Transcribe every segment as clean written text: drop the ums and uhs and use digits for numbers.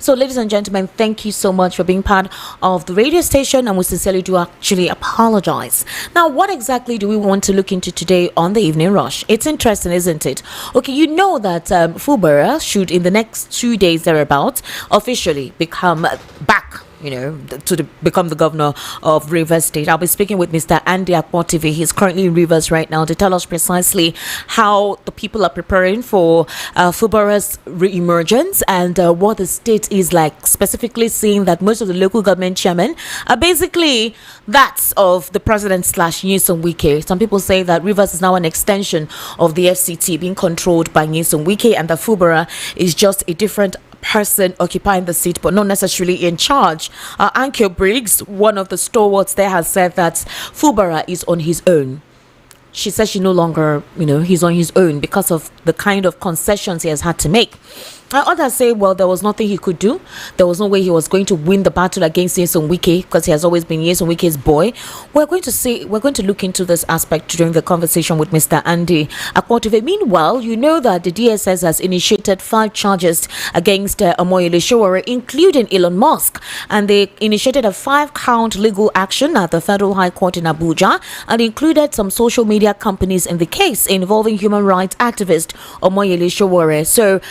So, ladies and gentlemen, thank you so much for being part of the radio station, and we sincerely do actually apologize. Now, what exactly do we want to look into today on the Evening Rush? It's interesting, isn't it? Okay, you know that Fubara should, in the next 2 days thereabouts, officially become back, become the governor of Rivers State. I'll be speaking with Mr. Andy Akpotive. He's currently in Rivers right now to tell us precisely how the people are preparing for Fubara's re-emergence and what the state is like, specifically seeing that most of the local government chairmen are basically that's of the president / Nyesom Wike. Some people say that Rivers is now an extension of the FCT being controlled by Nyesom Wike, and that Fubara is just a different person occupying the seat but not necessarily in charge. Ankyo Briggs, one of the stalwarts there, has said that Fubara is on his own. She says she no longer, he's on his own because of the kind of concessions he has had to make. Others say, well, there was nothing he could do. There was no way he was going to win the battle against Nyesom Wike because he has always been Nyesom Wike's boy. We're going to look into this aspect during the conversation with Mr. Andy Akpotive. Meanwhile, you know that the DSS has initiated 5 charges against Omoleye Sowore, including Elon Musk, and they initiated a 5-count legal action at the Federal High Court in Abuja and included some social media companies in the case involving human rights activist Omoleye Sowore. So,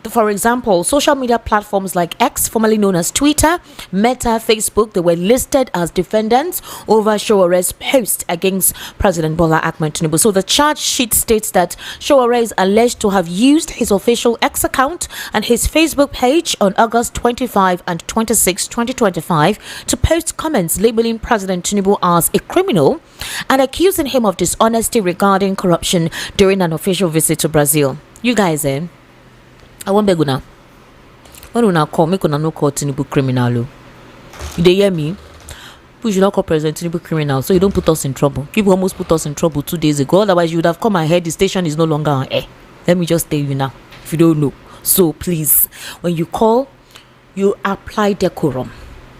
for example, social media platforms like X, formerly known as Twitter, Meta, Facebook, they were listed as defendants over Sowore's post against President Bola Ahmed Tinubu. So the charge sheet states that Sowore is alleged to have used his official X account and his Facebook page on August 25 and 26, 2025 to post comments labeling President Tinubu as a criminal and accusing him of dishonesty regarding corruption during an official visit to Brazil. You guys, I won't beg now. When we now call, make una no call Tinubu criminal. You dey hear me? We should not call President Tinubu criminal, so you don't put us in trouble. People almost put us in trouble 2 days ago. Otherwise, you would have come ahead. The station is no longer on air. Let me just tell you now, if you don't know. So please, when you call, you apply decorum.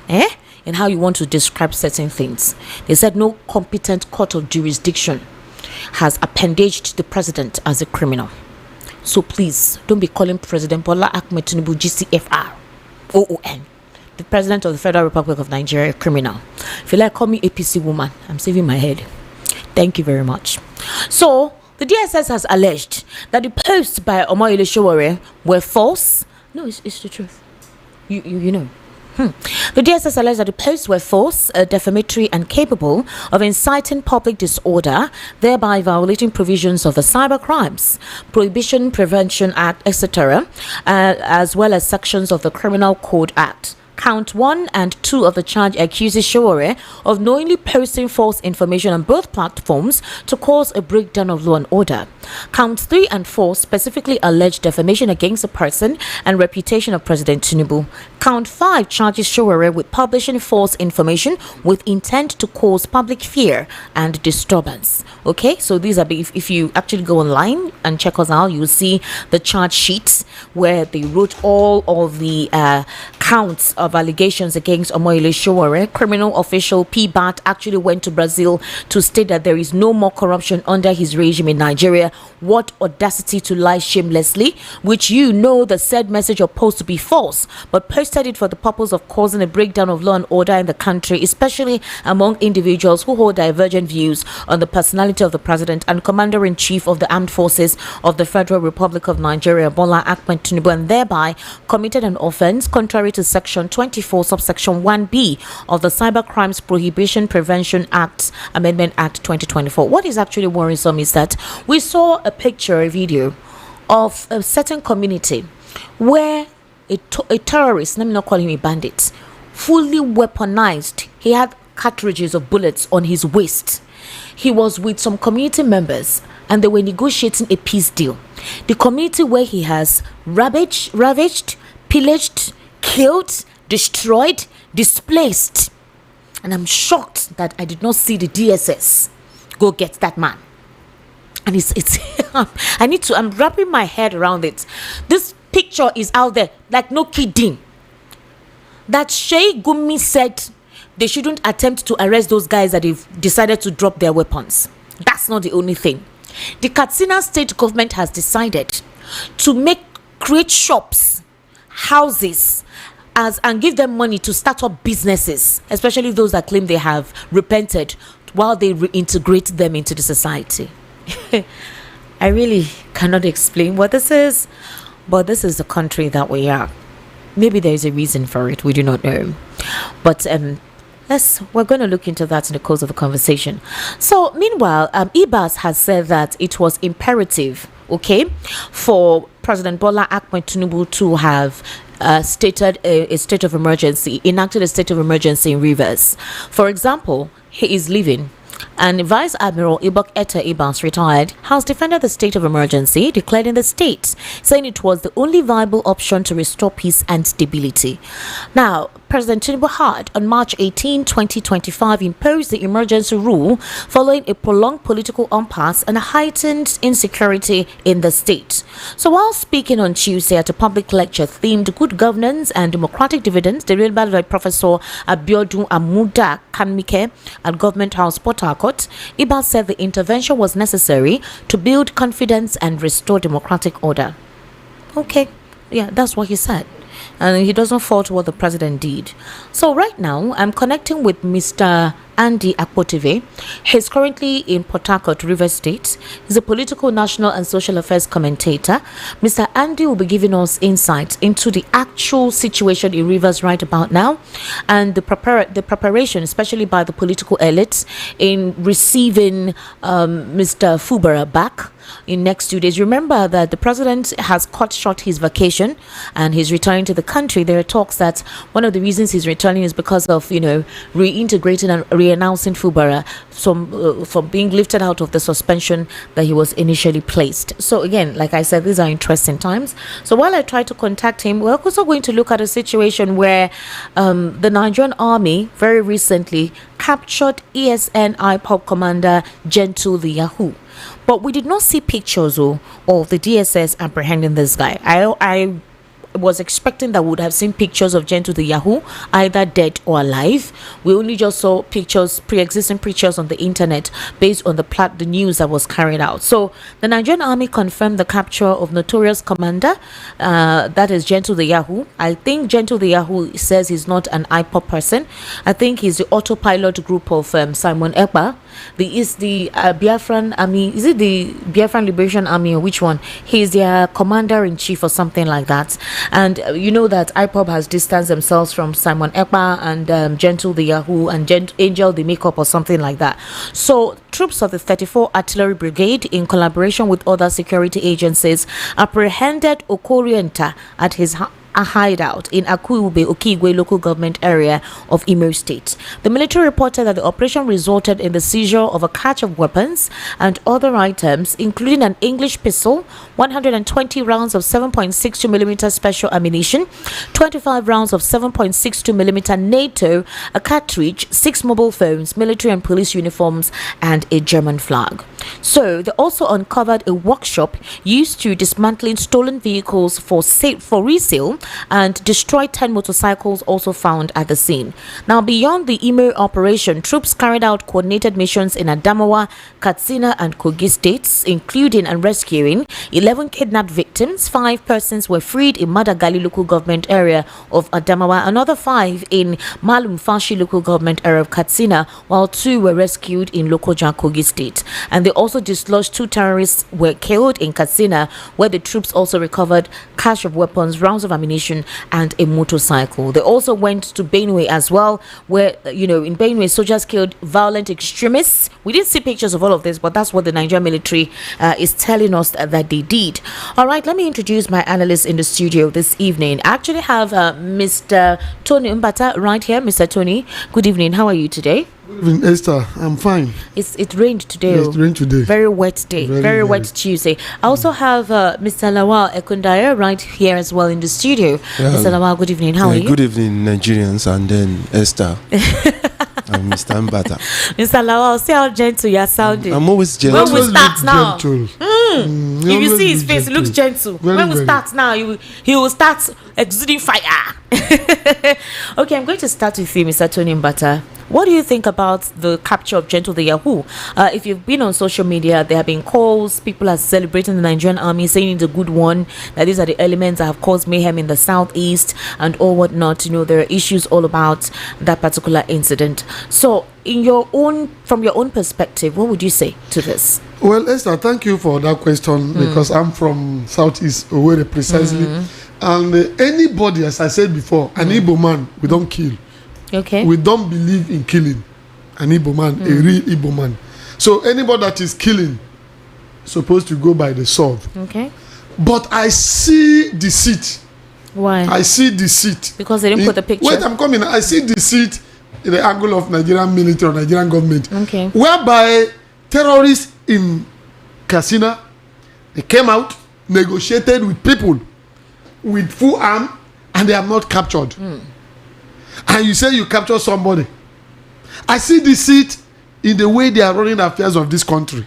And how you want to describe certain things. They said no competent court of jurisdiction has appendaged the president as a criminal. So please, don't be calling President Bola Ahmed Tinubu GCFR, OON, the President of the Federal Republic of Nigeria, a criminal. If you like, call me APC woman. I'm saving my head. Thank you very much. So, the DSS has alleged that the posts by Omoleye Sowore were false. No, it's the truth. You know. The DSS alleged that the posts were false, defamatory, and capable of inciting public disorder, thereby violating provisions of the Cyber Crimes Prohibition Prevention Act, etc., as well as sections of the Criminal Code Act. Count 1 and 2 of the charge accuses Sowore of knowingly posting false information on both platforms to cause a breakdown of law and order. Counts 3 and 4 specifically allege defamation against the person and reputation of President Tinubu. Count 5 charges Sowore with publishing false information with intent to cause public fear and disturbance. Okay, so these are, if you actually go online and check us out, you'll see the charge sheets where they wrote all of the counts of allegations against Omoleye Sowore. Criminal official PBAT actually went to Brazil to state that there is no more corruption under his regime in Nigeria. What audacity to lie shamelessly, which the said message or post to be false, but posted it for the purpose of causing a breakdown of law and order in the country, especially among individuals who hold divergent views on the personality of the president and commander-in-chief of the armed forces of the Federal Republic of Nigeria, Bola Ahmed Tinubu, and thereby committed an offense contrary to Section 24, subsection 1B of the Cyber Crimes Prohibition Prevention Act, Amendment Act 2024. What is actually worrisome is that we saw a picture, a video of a certain community where a terrorist, let me not call him a bandit, fully weaponized. He had cartridges of bullets on his waist. He was with some community members and they were negotiating a peace deal. The community where he has ravaged, pillaged, killed, destroyed, displaced. And I'm shocked that I did not see the DSS go get that man. And it's I'm wrapping my head around it. This picture is out there, like no kidding. That Sheikh Gumi said they shouldn't attempt to arrest those guys that they've decided to drop their weapons. That's not the only thing. The Katsina state government has decided to create shops houses and give them money to start up businesses, especially those that claim they have repented, while they reintegrate them into the society. I really cannot explain what this is, but this is the country that we are. Maybe there is a reason for it, we do not know. But we're going to look into that in the course of the conversation. So meanwhile, IBAS has said that it was imperative, for President Bola Ahmed Tinubu to have stated a state of emergency, enacted a state of emergency in Rivers. For example, he is leaving. And Vice Admiral Ibok Etta Ibas, retired, has defended the state of emergency declared in the state, saying it was the only viable option to restore peace and stability. Now, President Tinubu had, on March 18, 2025, imposed the emergency rule following a prolonged political impasse and a heightened insecurity in the state. So while speaking on Tuesday at a public lecture themed Good Governance and Democratic Dividends, delivered by Professor Abiodun Amuda Kanmike at Government House, Port Harcourt, Ibas said the intervention was necessary to build confidence and restore democratic order. Okay, yeah, that's what he said. And he doesn't fault what the president did. So right now, I'm connecting with Mr. Andy Akpotive. He's currently in Port Harcourt, Rivers State. He's a political, national and social affairs commentator. Mr. Andy will be giving us insight into the actual situation in Rivers right about now, and the preparation, especially by the political elites, in receiving Mr. Fubara back in next 2 days. Remember that the president has cut short his vacation and he's returning to the country. There are talks that one of the reasons he's returning is because of, reintegrating and re-announcing Fubara from being lifted out of the suspension that he was initially placed. So again, like I said, these are interesting times. So while I try to contact him, we're also going to look at a situation where the Nigerian army very recently captured ESN IPOB commander Gentle the Yahoo. But we did not see pictures of the DSS apprehending this guy. I was expecting that we would have seen pictures of Gentle the Yahoo, either dead or alive. We only just saw pictures, pre-existing pictures on the internet based on the news that was carried out. So the Nigerian army confirmed the capture of notorious commander, that is Gentle the Yahoo. I think Gentle the Yahoo says he's not an IPOP person. I think he's the autopilot group of Simon Ekpa. The Biafran army, is it the Biafran Liberation Army or which one? He's their commander-in-chief or something like that. And you know that IPOB has distanced themselves from Simon Ekpa and Gentle the Yahoo and Angel the Makeup or something like that. So troops of the 34 Artillery Brigade, in collaboration with other security agencies, apprehended Okorienta at his a hideout in Akuibe Okigwe local government area of Imo State. The military reported that the operation resulted in the seizure of a cache of weapons and other items, including an English pistol, 120 rounds of 7.62mm special ammunition, 25 rounds of 7.62mm NATO, a cartridge, 6 mobile phones, military and police uniforms, and a German flag. So they also uncovered a workshop used to dismantling stolen vehicles for resale, and destroyed 10 motorcycles also found at the scene. Now, beyond the Imo operation, troops carried out coordinated missions in Adamawa, Katsina, and Kogi states, including and rescuing 11 kidnapped victims. 5 persons were freed in Madagali local government area of Adamawa, another 5 in Malumfashi local government area of Katsina, while 2 were rescued in Lokoja, Kogi state. And they also dislodged 2 terrorists were killed in Katsina, where the troops also recovered cache of weapons, rounds of ammunition, and a motorcycle. They also went to Benue as well, where in Benue, soldiers killed violent extremists. We didn't see pictures of all of this, but that's what the Nigerian military is telling us that they did. All right, let me introduce my analyst in the studio this evening. I actually have Mr. Tony Mbata right here. Mr. Tony, good evening. How are you today? Good evening, Esther. I'm fine. It rained today. Yes, it rained today. Very wet day. Very wet Tuesday. I also have Mr. Lawal Ekundaya right here as well in the studio. Yeah. Mr. Lawal, good evening. How are you? Good evening, Nigerians, and then Esther. I'm Mr. Mbata. Mr. Lawal, see how gentle you're sounding. I'm always gentle. When we start now, if you see his face, it looks gentle. When we start now, he will start exuding fire. Okay, I'm going to start with you, Mr. Tony Mbata. What do you think about the capture of Gentle the Yahoo? If you've been on social media, there have been calls. People are celebrating the Nigerian army, saying it's a good one. That these are the elements that have caused mayhem in the southeast and all whatnot. There are issues all about that particular incident. So, from your own perspective, what would you say to this? Well, Esther, thank you for that question because I'm from Southeast Owerri precisely. And anybody, as I said before, an Igbo man, we don't kill. Okay. We don't believe in killing an Igbo man, a real Igbo man. So anybody that is killing supposed to go by the sword. Okay. But I see deceit. Why? I see deceit. Because they didn't put the picture. Wait, I'm coming. I see deceit in the angle of Nigerian military or Nigerian government. Okay. Whereby terrorists in Katsina, they came out, negotiated with people with full arm, and they have not captured. And you say you capture somebody. I see deceit in the way they are running the affairs of this country.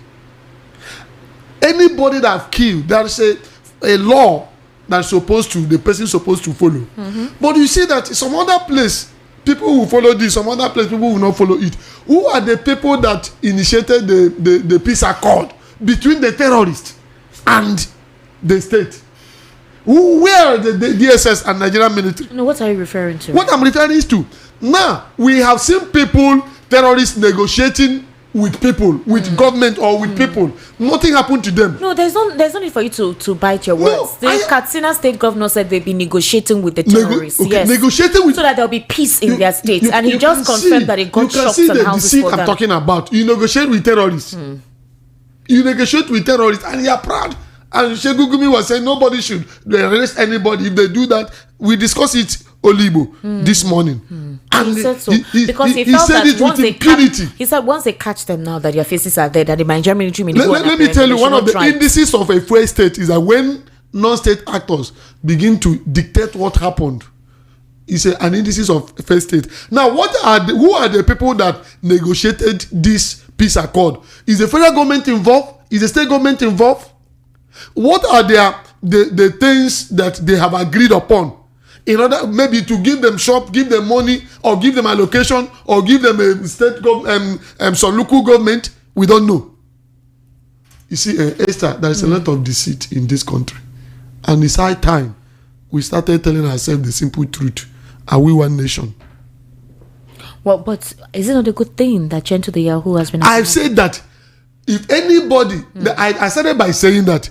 Anybody that have killed, there is a law that's the person supposed to follow. But you see that some other place, people will follow this, some other place, people will not follow it. Who are the people that initiated the peace accord between the terrorists and the state? Where are the DSS and Nigerian military? No, what are you referring to? What I'm referring is to, now we have seen terrorists negotiating with people, with government or with people. Nothing happened to them. No, there's no need for you to bite your words. The Katsina state governor said they've been negotiating with the terrorists. Yes, negotiating with, so that there'll be peace in their states. And he just confirmed that it got shops and houses for them. I'm talking about. You negotiate with terrorists. You negotiate with terrorists, and you are proud. And Sheikh Gumi was saying nobody should arrest anybody. If they do that, we discuss it Olibo this morning. And he said so because he felt said that it with impunity. He said once they catch them now that their faces are there, that the Nigerian military let me tell you, one of the indices of a failed state is that when non-state actors begin to dictate what happened, it's an indices of a failed state. Now, who are the people that negotiated this peace accord? Is the federal government involved? Is the state government involved? What are the things that they have agreed upon in order maybe to give them shop, give them money, or give them allocation, or give them a state some local government? We don't know. You see, Esther, there is a lot of deceit in this country, and it's high time we started telling ourselves the simple truth: are we one nation? Well, but is it not a good thing that Gentle the Yahoo has been? I've said that if anybody, I started by saying that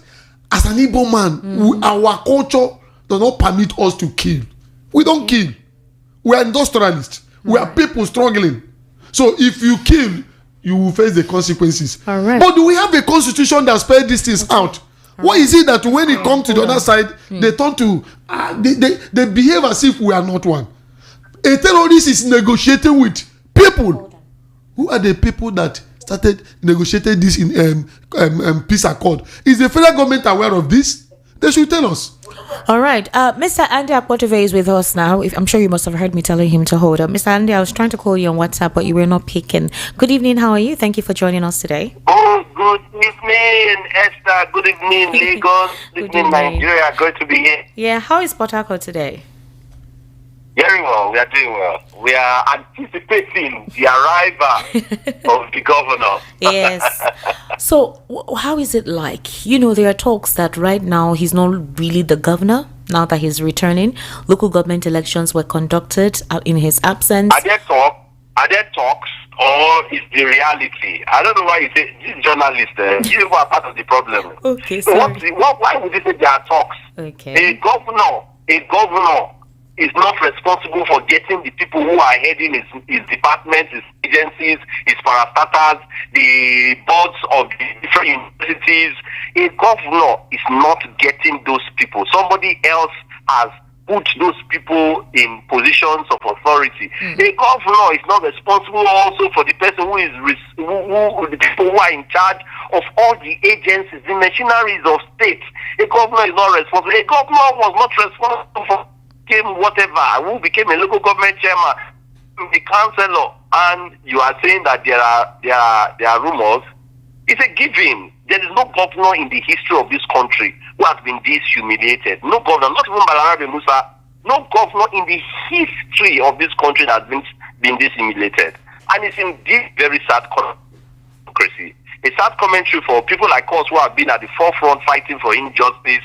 as an Igbo man, our culture does not permit us to kill. We don't kill. We are industrialists. We are people struggling. So if you kill, you will face the consequences. All right. But do we have a constitution that spells these things out? Why is it that when it comes to the other side, they turn to, they behave as if we are not one? A terrorist is negotiating with people. Who are the people that negotiated this in peace accord? Is the federal government aware of this? They should tell us. All right. Mr. Andy Akpotove is with us now. I'm sure you must have heard me telling him to hold up. Mr. Andy, I was trying to call you on WhatsApp, but you were not picking. Good evening. How are you? Thank you for joining us today. Oh, good evening, Esther. Good evening, Lagos. Good evening, Nigeria. Good to be here. Yeah. How is Port Harcourt today? Very well. We are doing well. We are anticipating the arrival of the governor. Yes. So, how is it like? There are talks that right now he's not really the governor. Now that he's returning, local government elections were conducted in his absence. Are there talks, or is the reality? I don't know why you say this journalist. You are part of the problem. Okay. So why would you say there are talks? Okay. A governor is not responsible for getting the people who are heading his departments, his agencies, his parastatals, the boards of the different universities. A governor is not getting those people. Somebody else has put those people in positions of authority. A governor is not responsible also for the person the people who are in charge of all the agencies, the machineries of state. A governor is not responsible. A governor was not responsible for who became a local government chairman, the councillor, and you are saying that there are rumors. It's a given. There is no governor in the history of this country who has been this humiliated. No governor, not even Balarabe Musa, no governor in the history of this country that has been this humiliated. And it's indeed very sad democracy. A sad commentary for people like us who have been at the forefront fighting for injustice,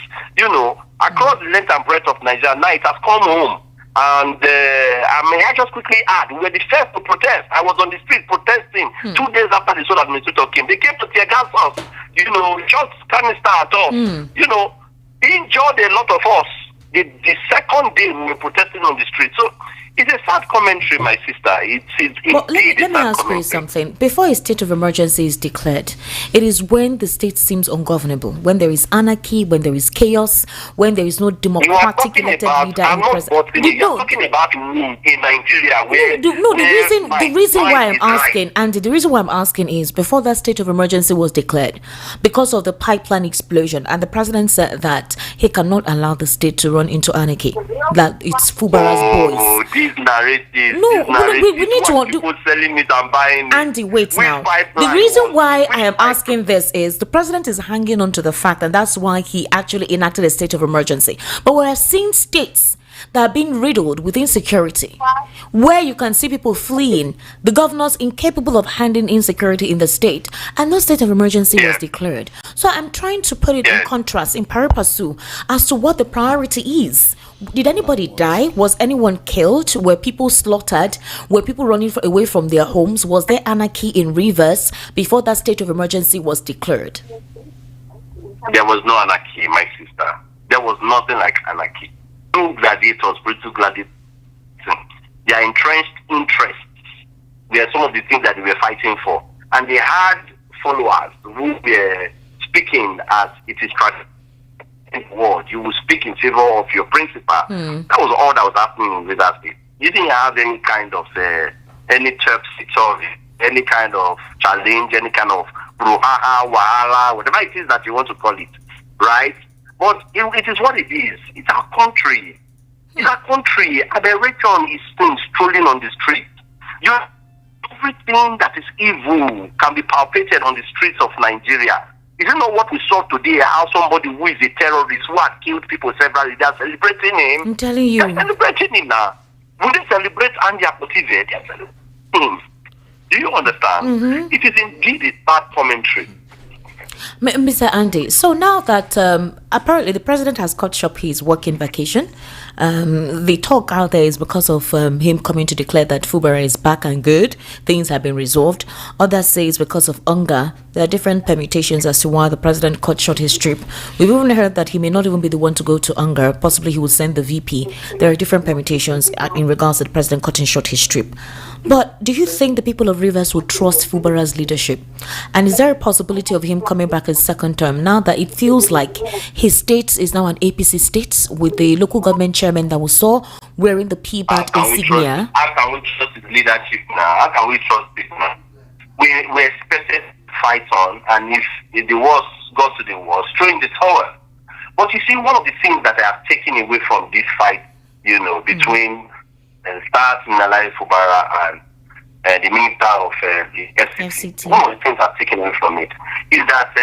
across the length and breadth of Nigeria. Now it has come home. And may I just quickly add, we were the first to protest. I was on the street protesting 2 days after the sole administrator came. They came to tear gas us, just canister at us. He injured a lot of us. The second day we were protesting on the street. So it's a sad commentary, my sister. Let me ask you something. Before a state of emergency is declared, it is when the state seems ungovernable, when there is anarchy, when there is chaos, when there is no democratic elected leader in the president. You're talking about me in Nigeria. The reason why I'm asking is before that state of emergency was declared, because of the pipeline explosion, and the president said that he cannot allow the state to run into anarchy, that it's Fubara's boys. Narratives. We need to people selling it and buying it. Andy, wait now. The reason why I am asking this is the president is hanging on to the fact, and that's why he actually enacted a state of emergency. But we have seen states that are being riddled with insecurity, where you can see people fleeing, the governors incapable of handling insecurity in the state, and no state of emergency was declared. So I'm trying to put it in contrast, in pari passu, as to what the priority is. Did anybody die? Was anyone killed? Were people slaughtered? Were people running away from their homes? Was there anarchy in Rivers before that state of emergency was declared? There was no anarchy, my sister. There was nothing like anarchy. Two gladiators, brutal gladiators, their entrenched interests were some of the things that they were fighting for. And they had followers who were speaking as it is traditional. Word, you will speak in favor of your principal. That was all that was happening with that state. You didn't have any kind of any any kind of challenge, any kind of brouhaha, wahala, whatever it is that you want to call it, right? But it is what it is. It's our country. It's our country. Aberration is strolling on the street. Everything that is evil can be palpated on the streets of Nigeria. Is it not what we saw today? How somebody who is a terrorist, who had killed people severally, they are celebrating him. I'm telling you. They're celebrating him now. Would they celebrate Andy Apotive? They are celebrating him. Do you understand? It is indeed a bad commentary. Mr. Andy, so now that apparently the president has cut short his working vacation, the talk out there is because of him coming to declare that Fubara is back and good, things have been resolved. Others say it's because of hunger. There are different permutations as to why the president cut short his trip. We've even heard that he may not even be the one to go to hunger. Possibly he would send the VP. There are different permutations in regards to the president cutting short his trip. But do you think the people of Rivers would trust Fubara's leadership? And is there a possibility of him coming back a second term now that it feels like his state is now an APC state with the local government chairman that we saw wearing the PBAT insignia? How can we trust his leadership now? How can we trust it now? We expected to fight on, and if the wars got to the wars, throw in the towel. But you see, one of the things that I have taken away from this fight, between Stars Omoleye Sowore and the Minister of the FCT. One of the things I've taken away from it is that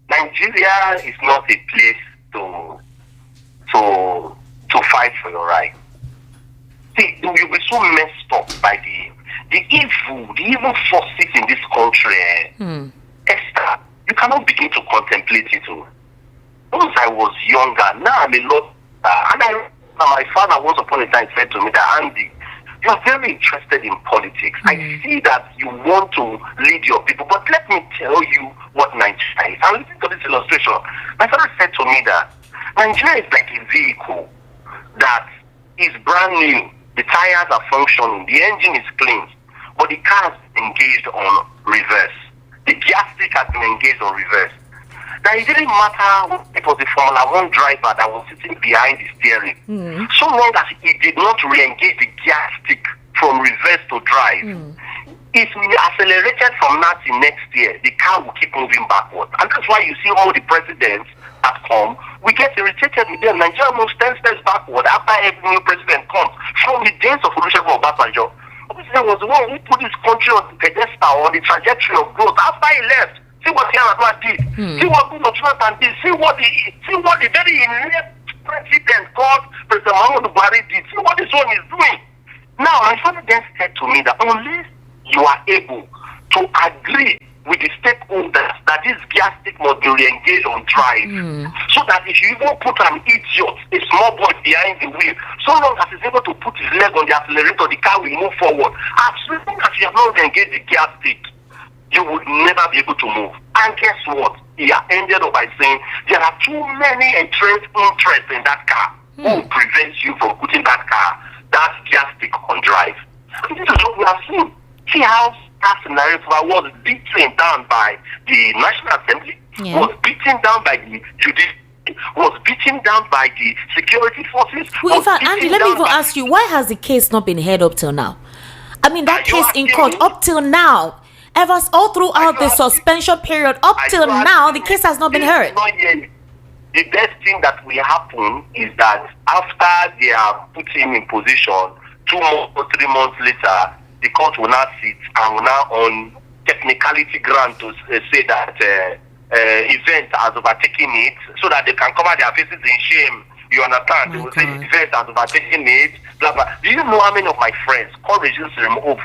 Nigeria is not a place to fight for your right. See, you'll be so messed up by the evil forces in this country. Esther, you cannot begin to contemplate it. Once I was younger, now I'm a lot, and my father once upon a time said to me that, Andy, you are very interested in politics. I see that you want to lead your people, but let me tell you what Nigeria is. And listen to this illustration. My father said to me that Nigeria is like a vehicle that is brand new. The tires are functioning, the engine is clean, but the car is engaged on reverse. The gas stick has been engaged on reverse. Now, it didn't matter if it was the Formula 1 driver that was sitting behind the steering. So long as he did not re-engage the gas stick from reverse to drive, if we accelerated from now to next year, the car will keep moving backwards. And that's why you see all the presidents that come, we get irritated with them. Nigeria moves 10 steps backward after every new president comes. From the days of Olusegun Obasanjo, Obasanjo was the one who put this country on the pedestal, on the trajectory of growth. After he left, see what Yar'Adua did. See what Jonathan did. See what the very inept president called President Muhammadu Buhari did. See what this one is doing. Now, my father then said to me that unless you are able to agree with the stakeholders that this gas stick must be re-engaged on drive. So that if you even put an idiot, a small boy behind the wheel, so long as he's able to put his leg on the accelerator, the car will move forward. As long as you have not engaged the gas stick, you would never be able to move. And guess what? He ended up by saying there are too many entrenched interests in that car who prevents you from putting that gas stick on drive. And this is what we have seen. See how that scenario was beaten down by the National Assembly, was beaten down by the Judiciary, was beaten down by the security forces. Well, in fact, Andy, let me even ask you, why has the case not been heard up till now? I mean, that case in court up till now, ever all throughout the suspension period, up till now, the case has not been heard. The best thing that will happen is that after they are put him in position, 2 months or 3 months later, the court will now sit and will now on technicality ground to say that event has overtaken it, so that they can cover their faces in shame. You understand? They will say the event has overtaken it. Blah blah. Do you know how many of my friends call Regis Removu?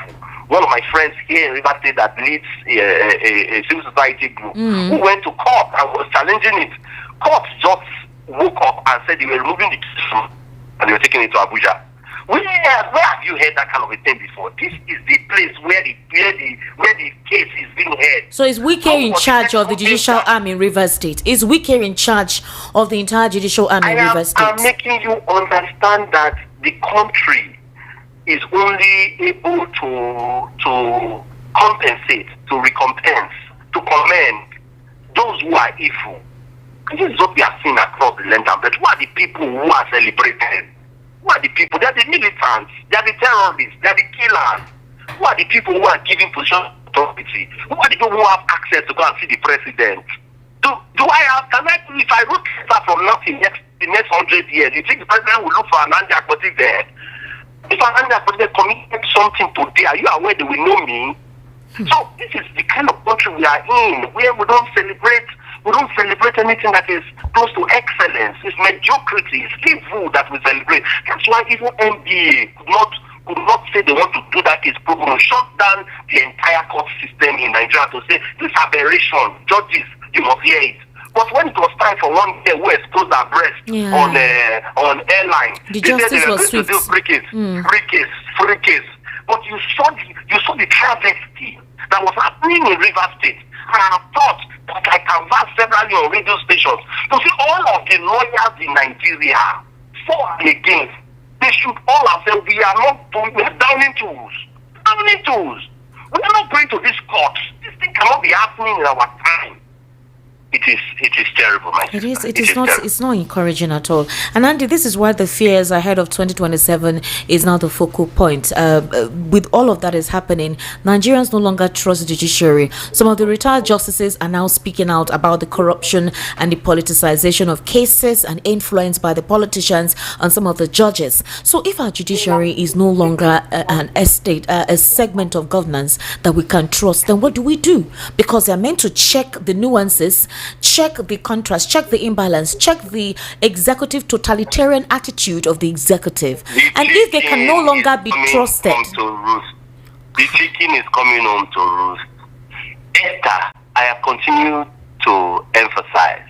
One of my friends here in River State that leads a civil society group who went to court and was challenging it. Court just woke up and said they were removing the case and they were taking it to Abuja. Where have you heard that kind of a thing before? This is the place where the case is being heard. So is Wike in charge of the judicial arm in Rivers State? Is Wike in charge of the entire judicial arm in Rivers State? I'm making you understand that the country is only able to compensate, to recompense, to commend those who are evil. And this is what we are seeing across the land. But who are the people who are celebrated? Who are the people? They are the militants. They are the terrorists. They are the killers. Who are the people who are giving position authority? Who are the people who have access to go and see the president? Do I have? If I wrote that from nothing the next 100 years, you think the president will look for an Andy Akpoti there? If an Andy Akpoti committed something today, are you aware they will know me? So this is the kind of country we are in, where we don't celebrate anything that is close to excellence. It's mediocrity, it's evil that we celebrate. That's why even NBA could not say they want to do that case program, shut down the entire court system in Nigeria to say this aberration, judges, you must hear it. But when it was time for one year who exposed our breast on airline, the justice was swift. Free case. But you saw the travesty that was happening in Rivers State. And I thought that I canvassed several on radio stations to see all of the lawyers in Nigeria for and against. They should all have said we are downing tools. We are not going to this court. This thing cannot be happening in our time. It is terrible, my sister. It's not encouraging at all. And Andy, this is why the fears ahead of 2027 is now the focal point. With all of that is happening, Nigerians no longer trust the judiciary. Some of the retired justices are now speaking out about the corruption and the politicization of cases and influence by the politicians and some of the judges. So if our judiciary is no longer a segment of governance that we can trust, then what do we do? Because they're meant to check the nuances, check the contrast, check the imbalance, check the executive totalitarian attitude of the executive. And if they can no longer be trusted. The chicken is coming home to roost. Esther, I have continued to emphasize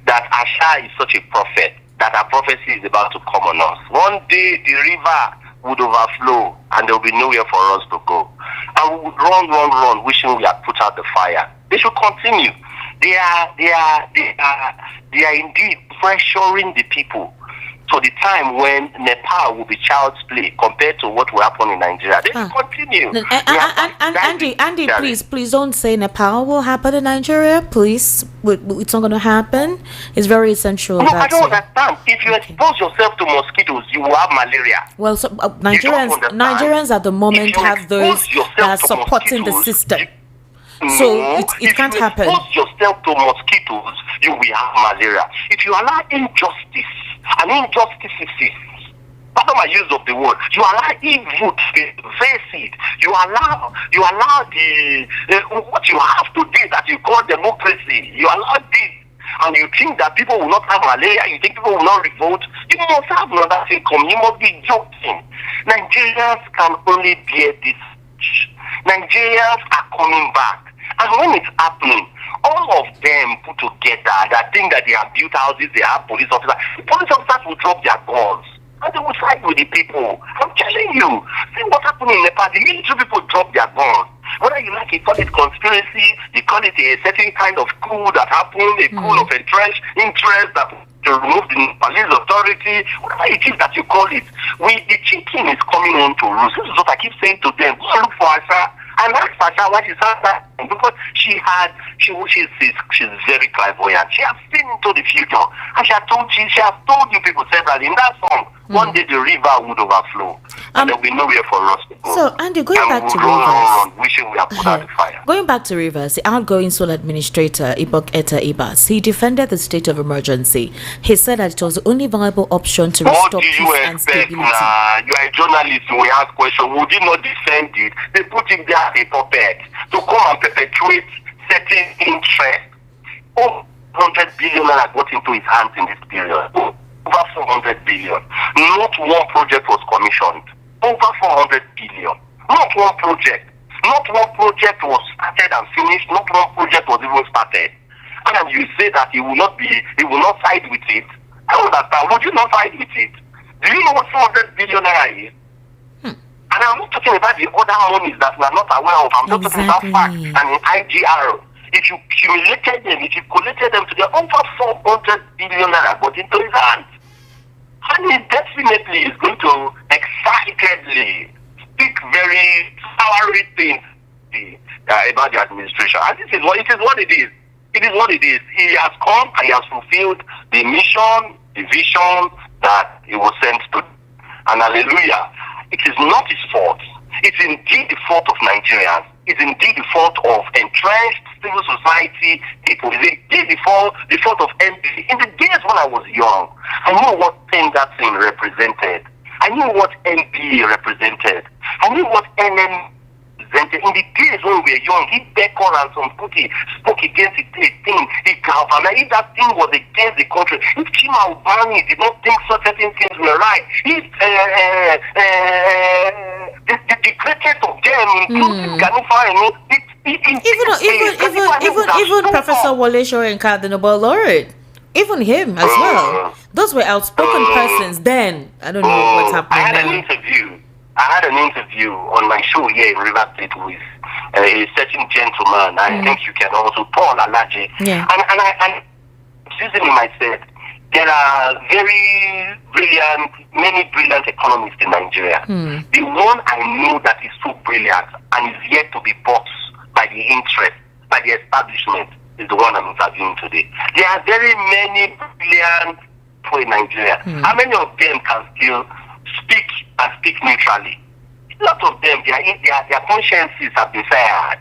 that Asha is such a prophet that her prophecy is about to come on us. One day the river would overflow and there will be nowhere for us to go. And we would run, wishing we had put out the fire. They should continue. They are indeed pressuring the people to the time when Nepal will be child's play compared to what will happen in Nigeria. They will continue. Andy, please don't say Nepal will happen in Nigeria. Please, it's not going to happen. It's very essential. No, I don't understand. If you expose yourself to mosquitoes, you will have malaria. Well, so, Nigerians at the moment have those that are supporting the system. So it can't happen. If you expose yourself to mosquitoes, you will have malaria. If you allow injustice and injustices, pardon my use of the word, you allow evil to be pervasive. You allow the what you have today that you call democracy. You allow this, and you think that people will not have malaria. You think people will not revolt. You must have another thing coming. You must be joking. Nigerians can only bear this. Nigerians are coming back. And when it's happening, all of them put together that think that they have built houses, they have police officers. The police officers will drop their guns and they will fight with the people. I'm telling you. See what's happening in Nepal. The military people drop their guns. Whether you like it, call it conspiracy, you call it a certain kind of coup that happened, a coup of entrenched interest that to remove the police authority, whatever it is that you call it. The chicken is coming on to roost. This is what I keep saying to them. Go and look for Asha and ask Asha what is that, because she's very clairvoyant. She has seen into the future, and she has told you people several in that song. One day the river would overflow, and there will be nowhere for us to go. So, Andy, going and back to Rivers, Rivers, wishing we have put out the fire. Going back to Rivers, the outgoing sole administrator Ibok Eta Ibas, he defended the state of emergency. He said that it was the only viable option to restore peace and stability. You are a journalist. We ask questions. Would you not defend it? They put him there as a puppet to come and perpetuate certain interests. 100 billion got into his hands in this period. Over 400 billion. Not one project was commissioned. Over 400 billion. Not one project. Not one project was started and finished. Not one project was even started. And you say that he will not side with it. I understand. Would you not side with it? Do you know what 400 billion is? And I'm not talking about the other monies that we are not aware of. I'm not talking about facts and IGR. If you accumulated them, if you collected them together, over 400 billion got into his hands. And he definitely is going to excitedly speak very flowery things about the administration. And it is what it is. It is what it is. He has come and he has fulfilled the mission, the vision that he was sent to. And hallelujah, it is not his fault. It's indeed the fault of Nigerians. It's indeed the fault of entrenched civil society people. It's indeed the fault of MP. In the days when I was young, I knew what thing that thing represented. I knew what MP represented. I knew what NM represented. In the days when we were young, he beckoned and some cookie spoke against the thing. He galvanized. If that thing was against the country, if Chima Ubani did not think certain things were right, if the greatest of them, including Ganifa, even Professor Wole Soyinka, the Nobel laureate, even him as well. Those were outspoken persons then. I don't know what's happening now. I had an interview on my show here in River State with a certain gentleman. I think you can also Paul Alaji. Yeah. And reasoning myself, there are many brilliant economists in Nigeria. The one I know that is so brilliant and is yet to be bought by the interest, by the establishment, is the one I'm interviewing today. There are very many brilliant people in Nigeria. How many of them can still speak and speak neutrally? A lot of them, their consciences have been fired.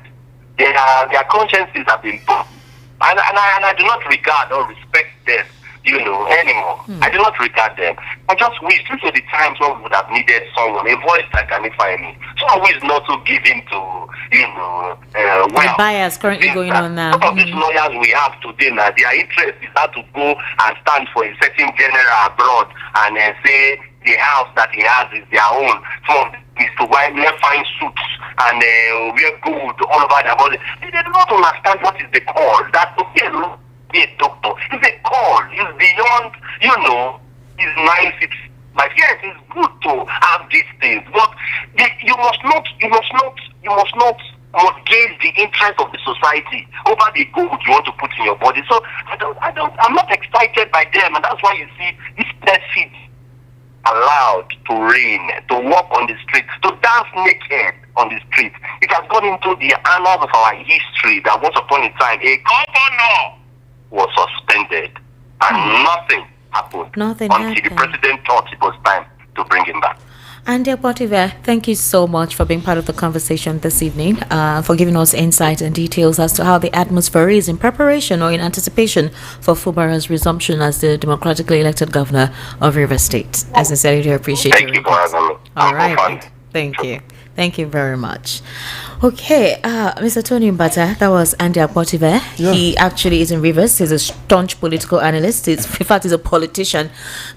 Their consciences have been broken. And I do not regard or respect them, anymore. I do not regard them. I just wish these were the times when we would have needed someone, a voice that can find me. Someone who is not so given to, the bias currently going on now. Some of these lawyers we have today now, their interest is how to go and stand for a certain general abroad and say the house that he has is their own. Some of them is to wear fine suits and wear gold all over their body. They do not understand what is the call. That be a doctor. It's a call. It's beyond, it's nice. It's like, yes, it's good to have these things, but you must not mortgage the interest of the society over the gold you want to put in your body. So I'm not excited by them, and that's why you see this perfid allowed to reign, to walk on the street, to dance naked on the street. It has gone into the annals of our history that once upon a time a governor was suspended and nothing happened until the president thought it was time to bring him back. Andy Apotive, thank you so much for being part of the conversation this evening, for giving us insight and details as to how the atmosphere is in preparation or in anticipation for Fubara's resumption as the democratically elected governor of Rivers State. I sincerely appreciate Thank you for having me. All right. Thank you. Thank you very much. Okay, Mr. Tony Mbata, that was Andy Apotive. Yeah. He actually is in Rivers. He's a staunch political analyst. In fact, he's a politician.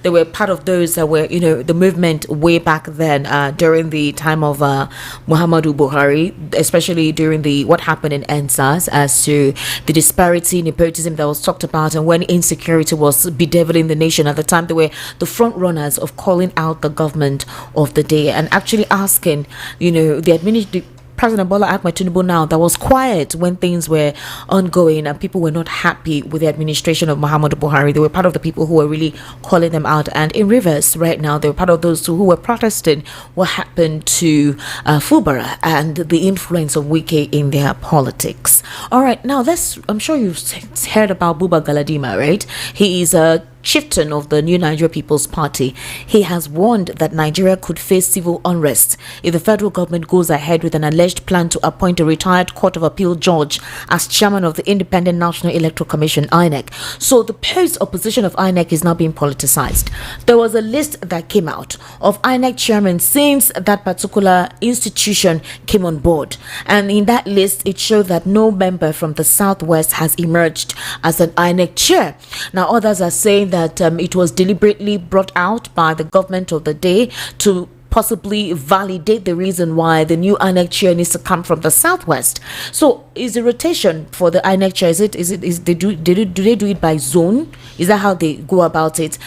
They were part of those that were, the movement way back then during the time of Muhammadu Buhari, especially during what happened in NSAS as to the disparity, nepotism that was talked about, and when insecurity was bedeviling the nation at the time. They were the front runners of calling out the government of the day and actually asking, the President Bola Ahmed Tinubu now that was quiet when things were ongoing and people were not happy with the administration of Muhammadu Buhari. They were part of the people who were really calling them out. And in Rivers right now, they were part of those who were protesting what happened to Fubara and the influence of Wike in their politics. All right, now I'm sure you've heard about Buba Galadima, right? He is a chieftain of the New Nigeria People's Party. He has warned that Nigeria could face civil unrest if the federal government goes ahead with an alleged plan to appoint a retired Court of Appeal judge as chairman of the Independent National Electoral Commission, INEC. So the post-opposition of INEC is now being politicized. There was a list that came out of INEC chairmen since that particular institution came on board. And in that list, it showed that no member from the Southwest has emerged as an INEC chair. Now, others are saying that it was deliberately brought out by the government of the day to possibly validate the reason why the new INEC chair needs to come from the Southwest. So is the rotation for the INEC chair, do they do it by zone? Is that how they go about it?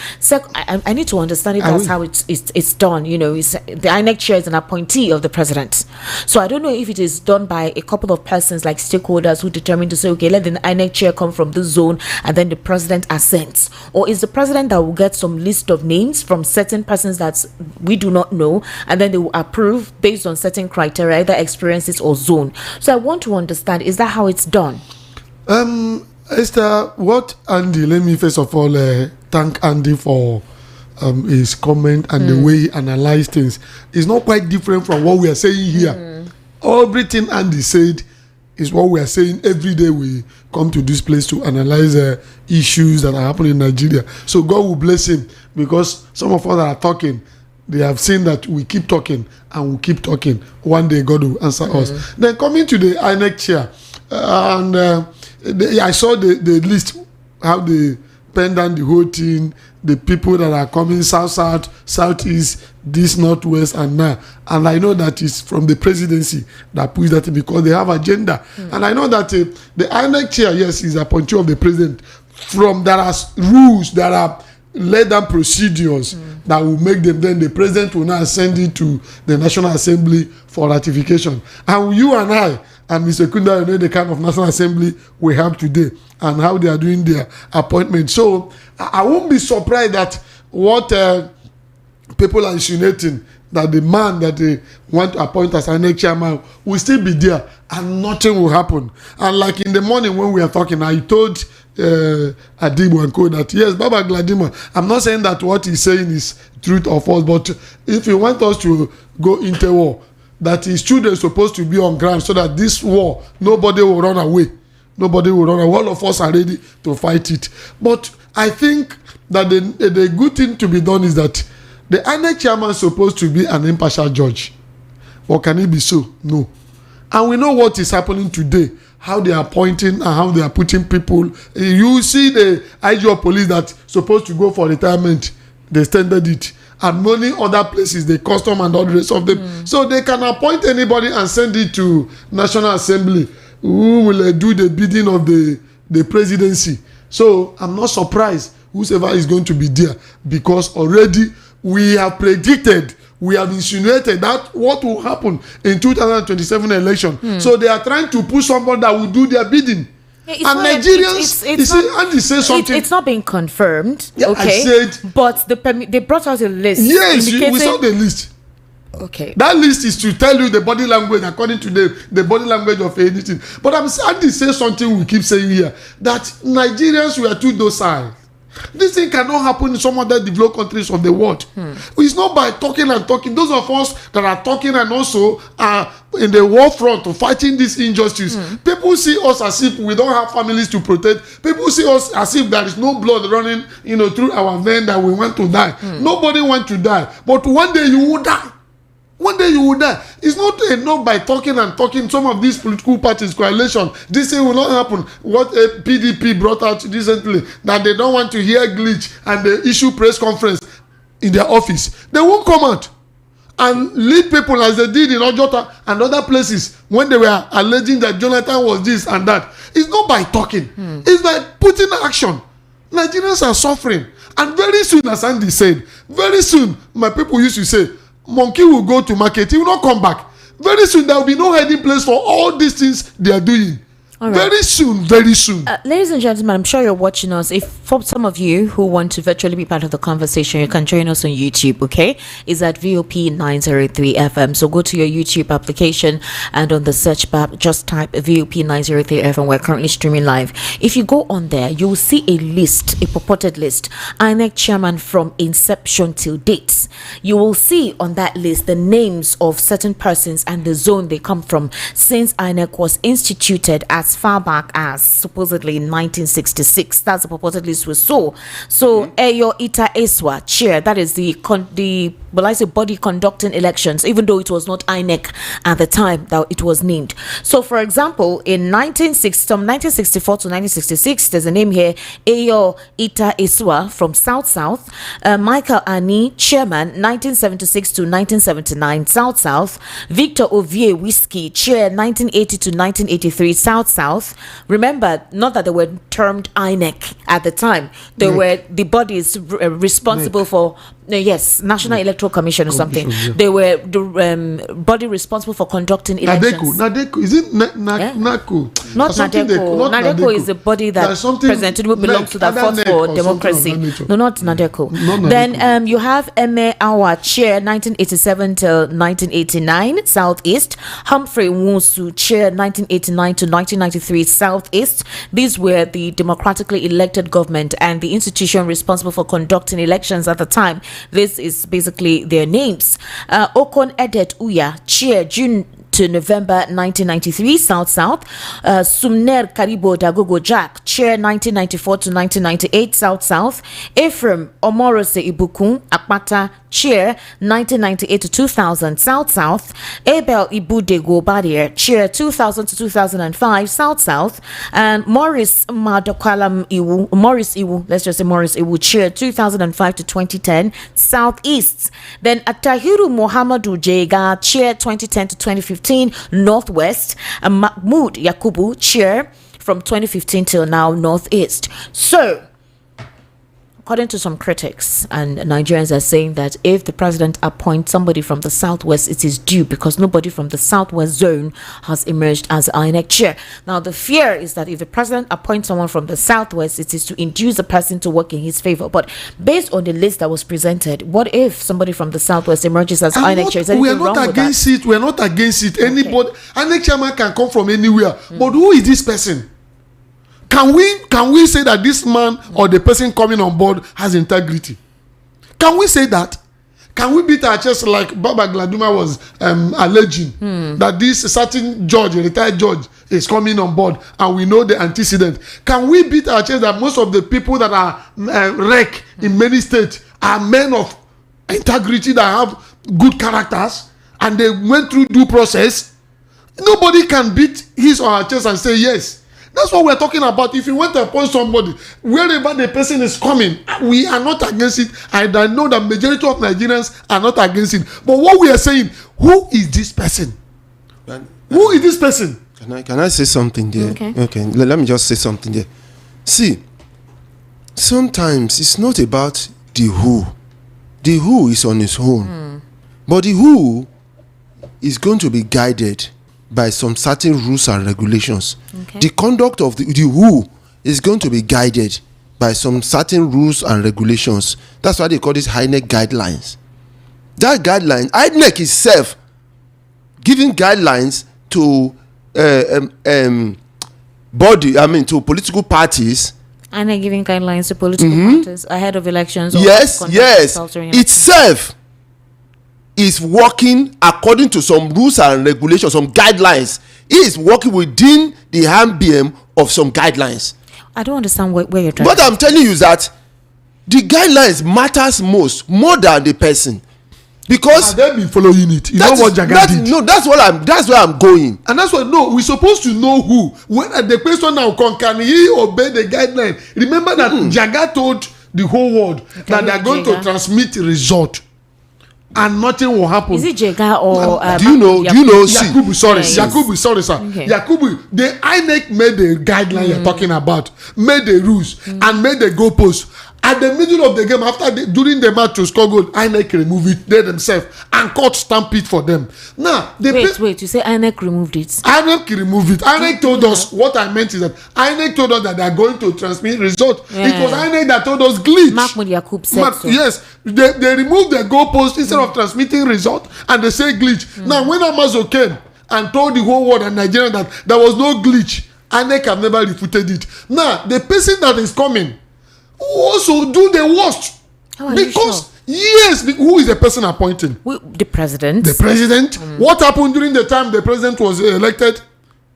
I need to understand it as how it's done. The INEC chair is an appointee of the president. So I don't know if it is done by a couple of persons like stakeholders who determine to say, okay, let the INEC chair come from this zone and then the president assents. Or is the president that will get some list of names from certain persons that we do not know, and then they will approve based on certain criteria, either experiences or zone. So I want to understand, is that how it's done? Esther, let me first of all thank Andy for his comment and the way he analyzed things. It's not quite different from what we are saying here. Everything Andy said is what we are saying every day we come to this place to analyze issues that are happening in Nigeria. So God will bless him, because some of us that are talking, they have seen that we keep talking and we keep talking. One day God will answer us. Then coming to the INEC chair, I saw the list, how they pen down the whole thing, the people that are coming south, southeast, this, northwest, and now. And I know that it's from the presidency that pushed that because they have agenda. And I know that the INEC chair, yes, is a appointee of the president. There are rules, there are laid down procedures that will make them, then the president will now send it to the National Assembly for ratification. And you and I and Mr. Kunda know the kind of National Assembly we have today and how they are doing their appointment. So I won't be surprised that what people are insinuating, that the man that they want to appoint as INEC chairman will still be there and nothing will happen. And like in the morning when we are talking, I told Adibu and Co that yes, Baba Gladima, I'm not saying that what he's saying is truth or false, but if he wants us to go into war, that his children are supposed to be on ground so that this war, nobody will run away. Nobody will run away. All of us are ready to fight it. But I think that the good thing to be done is that the INEC chairman is supposed to be an impartial judge. Or can it be so? No. And we know what is happening today, how they are appointing and how they are putting people. You see the IG of police that's supposed to go for retirement, they extended it. And many other places, the custom and all the rest of them. So they can appoint anybody and send it to National Assembly, who will do the bidding of the presidency. So I'm not surprised whoever is going to be there, because already we have predicted, we have insinuated that what will happen in 2027 election. So they are trying to push somebody that will do their bidding. Yeah, and Nigerians, Andy said something. It's not being confirmed. Yeah, okay, I said, but they brought out a list. Yes, we saw the list. Okay, that list is to tell you the body language according to the body language of anything. But Andy said something we keep saying here, that Nigerians were too docile. This thing cannot happen in some other developed countries of the world. It's not by talking and talking. Those of us that are talking and also are in the war front of fighting this injustice, people see us as if we don't have families to protect. People see us as if there is no blood running, through our vein, that we want to die. Nobody wants to die. But one day you will die. One day you will die. It's not enough by talking and talking. Some of these political parties, coalition, this thing will not happen. What a PDP brought out recently, that they don't want to hear glitch and they issue press conference in their office. They won't come out and lead people as they did in Ojota and other places when they were alleging that Jonathan was this and that. It's not by talking. It's by putting action. Nigerians are suffering. And very soon, as Andy said, very soon, my people used to say, monkey will go to market, he will not come back. Very soon, there will be no hiding place for all these things they are doing. Right. Very soon. Ladies and gentlemen, I'm sure you're watching us. If for some of you who want to virtually be part of the conversation, you can join us on YouTube, okay? It's at VOP 903 FM. So go to your YouTube application and on the search bar, just type VOP 903 FM. We're currently streaming live. If you go on there, you will see a list, a purported list, INEC chairman from inception till dates. You will see on that list the names of certain persons and the zone they come from since INEC was instituted as far back as supposedly in 1966. That's the purported list we saw. So Eyo Ita Eswa chair, that is the body conducting elections, even though it was not INEC at the time that it was named. So for example, in 1964 to 1966, there's a name here, Eyo Ita Eswa from South. Michael Ani, chairman, 1976 to 1979, South. Victor Ovie Whiskey, chair, 1980 to 1983, South. Remember, not that they were termed INEC at the time. They were the bodies responsible for National Electoral Commission or something. Yeah. They were the body responsible for conducting elections. Nadeko. Is it NACO? Not Nadeko. Nadeko is a body that President Tinubu belongs to, that fought for democracy. No, not Nadeko. Then you have Eme Awa, chair, 1987 till 1989, Southeast. Humphrey Nwusu, chair, 1989 to 1993, Southeast. These were the democratically elected government and the institution responsible for conducting elections at the time. This is basically their names. Okon Edet Uya, chair, June to November 1993, South. Sumner Karibo Dagogo Jack, chair, 1994 to 1998, South. Ephraim Omorose Ibukun Akpata, chair, 1998 to 2000, South. Abel Ibudego Badier, chair, 2000 to 2005, South. And Morris Iwu, let's just say Morris Iwu, chair, 2005 to 2010, Southeast. Then Atahiru Mohamadu Jega, chair, 2010 to 2015, Northwest. And Mahmoud Yakubu, chair, from 2015 till now, Northeast. So, according to some critics, and Nigerians are saying that if the president appoints somebody from the Southwest, it is due, because nobody from the Southwest zone has emerged as INEC chair. Now, the fear is that if the president appoints someone from the Southwest, it is to induce the person to work in his favor. But based on the list that was presented, what if somebody from the Southwest emerges as INEC chair? Is anything wrong with that? We're not against it. Anybody, INEC chairman can come from anywhere. But who is this person? Can we say that this man or the person coming on board has integrity? Can we say that? Can we beat our chest like Baba Gladuma was alleging that this certain judge, a retired judge, is coming on board and we know the antecedent? Can we beat our chest that most of the people that are wrecked in many states are men of integrity that have good characters and they went through due process? Nobody can beat his or her chest and say yes. That's what we're talking about. If you want to appoint somebody, wherever the person is coming, we are not against it. And I know the majority of Nigerians are not against it. But what we are saying, who is this person? Who is this person? Can I say something there? Okay. Let me just say something there. See, sometimes it's not about the who. The who is on its own. But the who is going to be guided by some certain rules and regulations. The conduct of the who is going to be guided by some certain rules and regulations. That's why they call this INEC guidelines. That guideline, INEC itself giving guidelines to to political parties. INEC giving guidelines to political parties ahead of elections. Yes. Itself is working according to some rules and regulations, some guidelines. He is working within the ambient of some guidelines. I don't understand where you're trying. What I'm telling you is that the guidelines matters more than the person. Because they've been following it. You know what Jaga did? No, that's where I'm going. And that's why we're supposed to know who. When the question now can he obey the guideline? Remember that Jaga told the whole world that they're going to transmit result, and nothing will happen. Is it Jaga or do you know? Yakubu, sorry, yes. Yakubu, sorry, sir. Okay. Yakubu, the INEC made the guideline you're talking about, made the rules, and made the goalposts. At the middle of the game, during the match to score goal, INEC removed it, they themselves, and court stamped it for them. Now, wait, you say INEC removed it? INEC removed it. INEC told us, what I meant is that INEC told us that they are going to transmit result. Yeah. It was INEC that told us glitch. Mahmoud Yakub said so. Yes, they removed the goalpost instead of transmitting result, and they say glitch. Now, when Amazo came and told the whole world and Nigeria that there was no glitch, INEC have never refuted it. Now, the person that is coming also do the worst, because yes, who is the person appointing? The president. The president. What happened during the time the president was elected?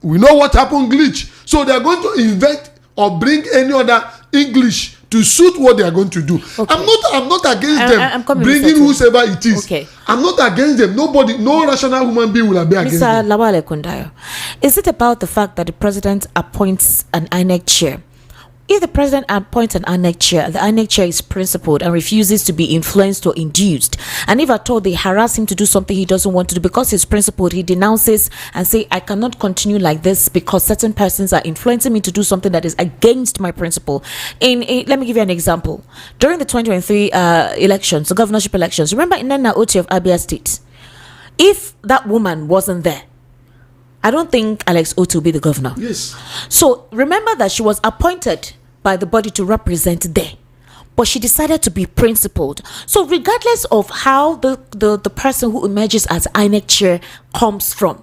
We know what happened. Glitch. So they are going to invent or bring any other English to suit what they are going to do. Okay. I'm not against them bringing whosoever it is. Okay. I'm not against them. No rational human being will be against them. Mr. Lawale Kundayo, is it about the fact that the president appoints an INEC chair? If the president appoints an INEC chair, the INEC chair is principled and refuses to be influenced or induced. And if at all they harass him to do something he doesn't want to do because he's principled, he denounces and say, I cannot continue like this because certain persons are influencing me to do something that is against my principle. Let me give you an example. During the 2023 elections, the governorship elections, remember Inanna Oti of Abia State? If that woman wasn't there, I don't think Alex Otti will be the governor. Yes. So remember that she was appointed by the body to represent there, but she decided to be principled. So regardless of how the person who emerges as INEC chair comes from,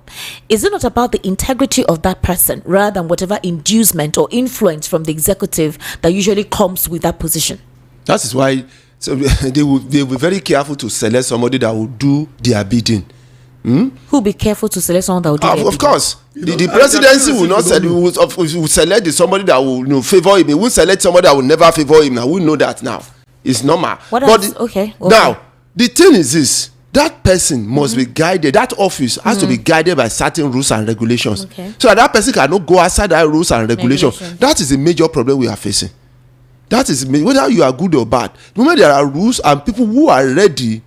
is it not about the integrity of that person rather than whatever inducement or influence from the executive that usually comes with that position? That is why they will be very careful to select somebody that will do their bidding. Who be careful to select someone that will do it? Of course, the presidency will not will select somebody that will favor him. He will select somebody that will never favor him. Now we know that now. It's normal. Okay. Now the thing is this: that person must be guided. That office has to be guided by certain rules and regulations. Okay. So that person cannot go outside that rules and regulations. That is a major problem we are facing. That is whether you are good or bad. The moment there are rules and people who are ready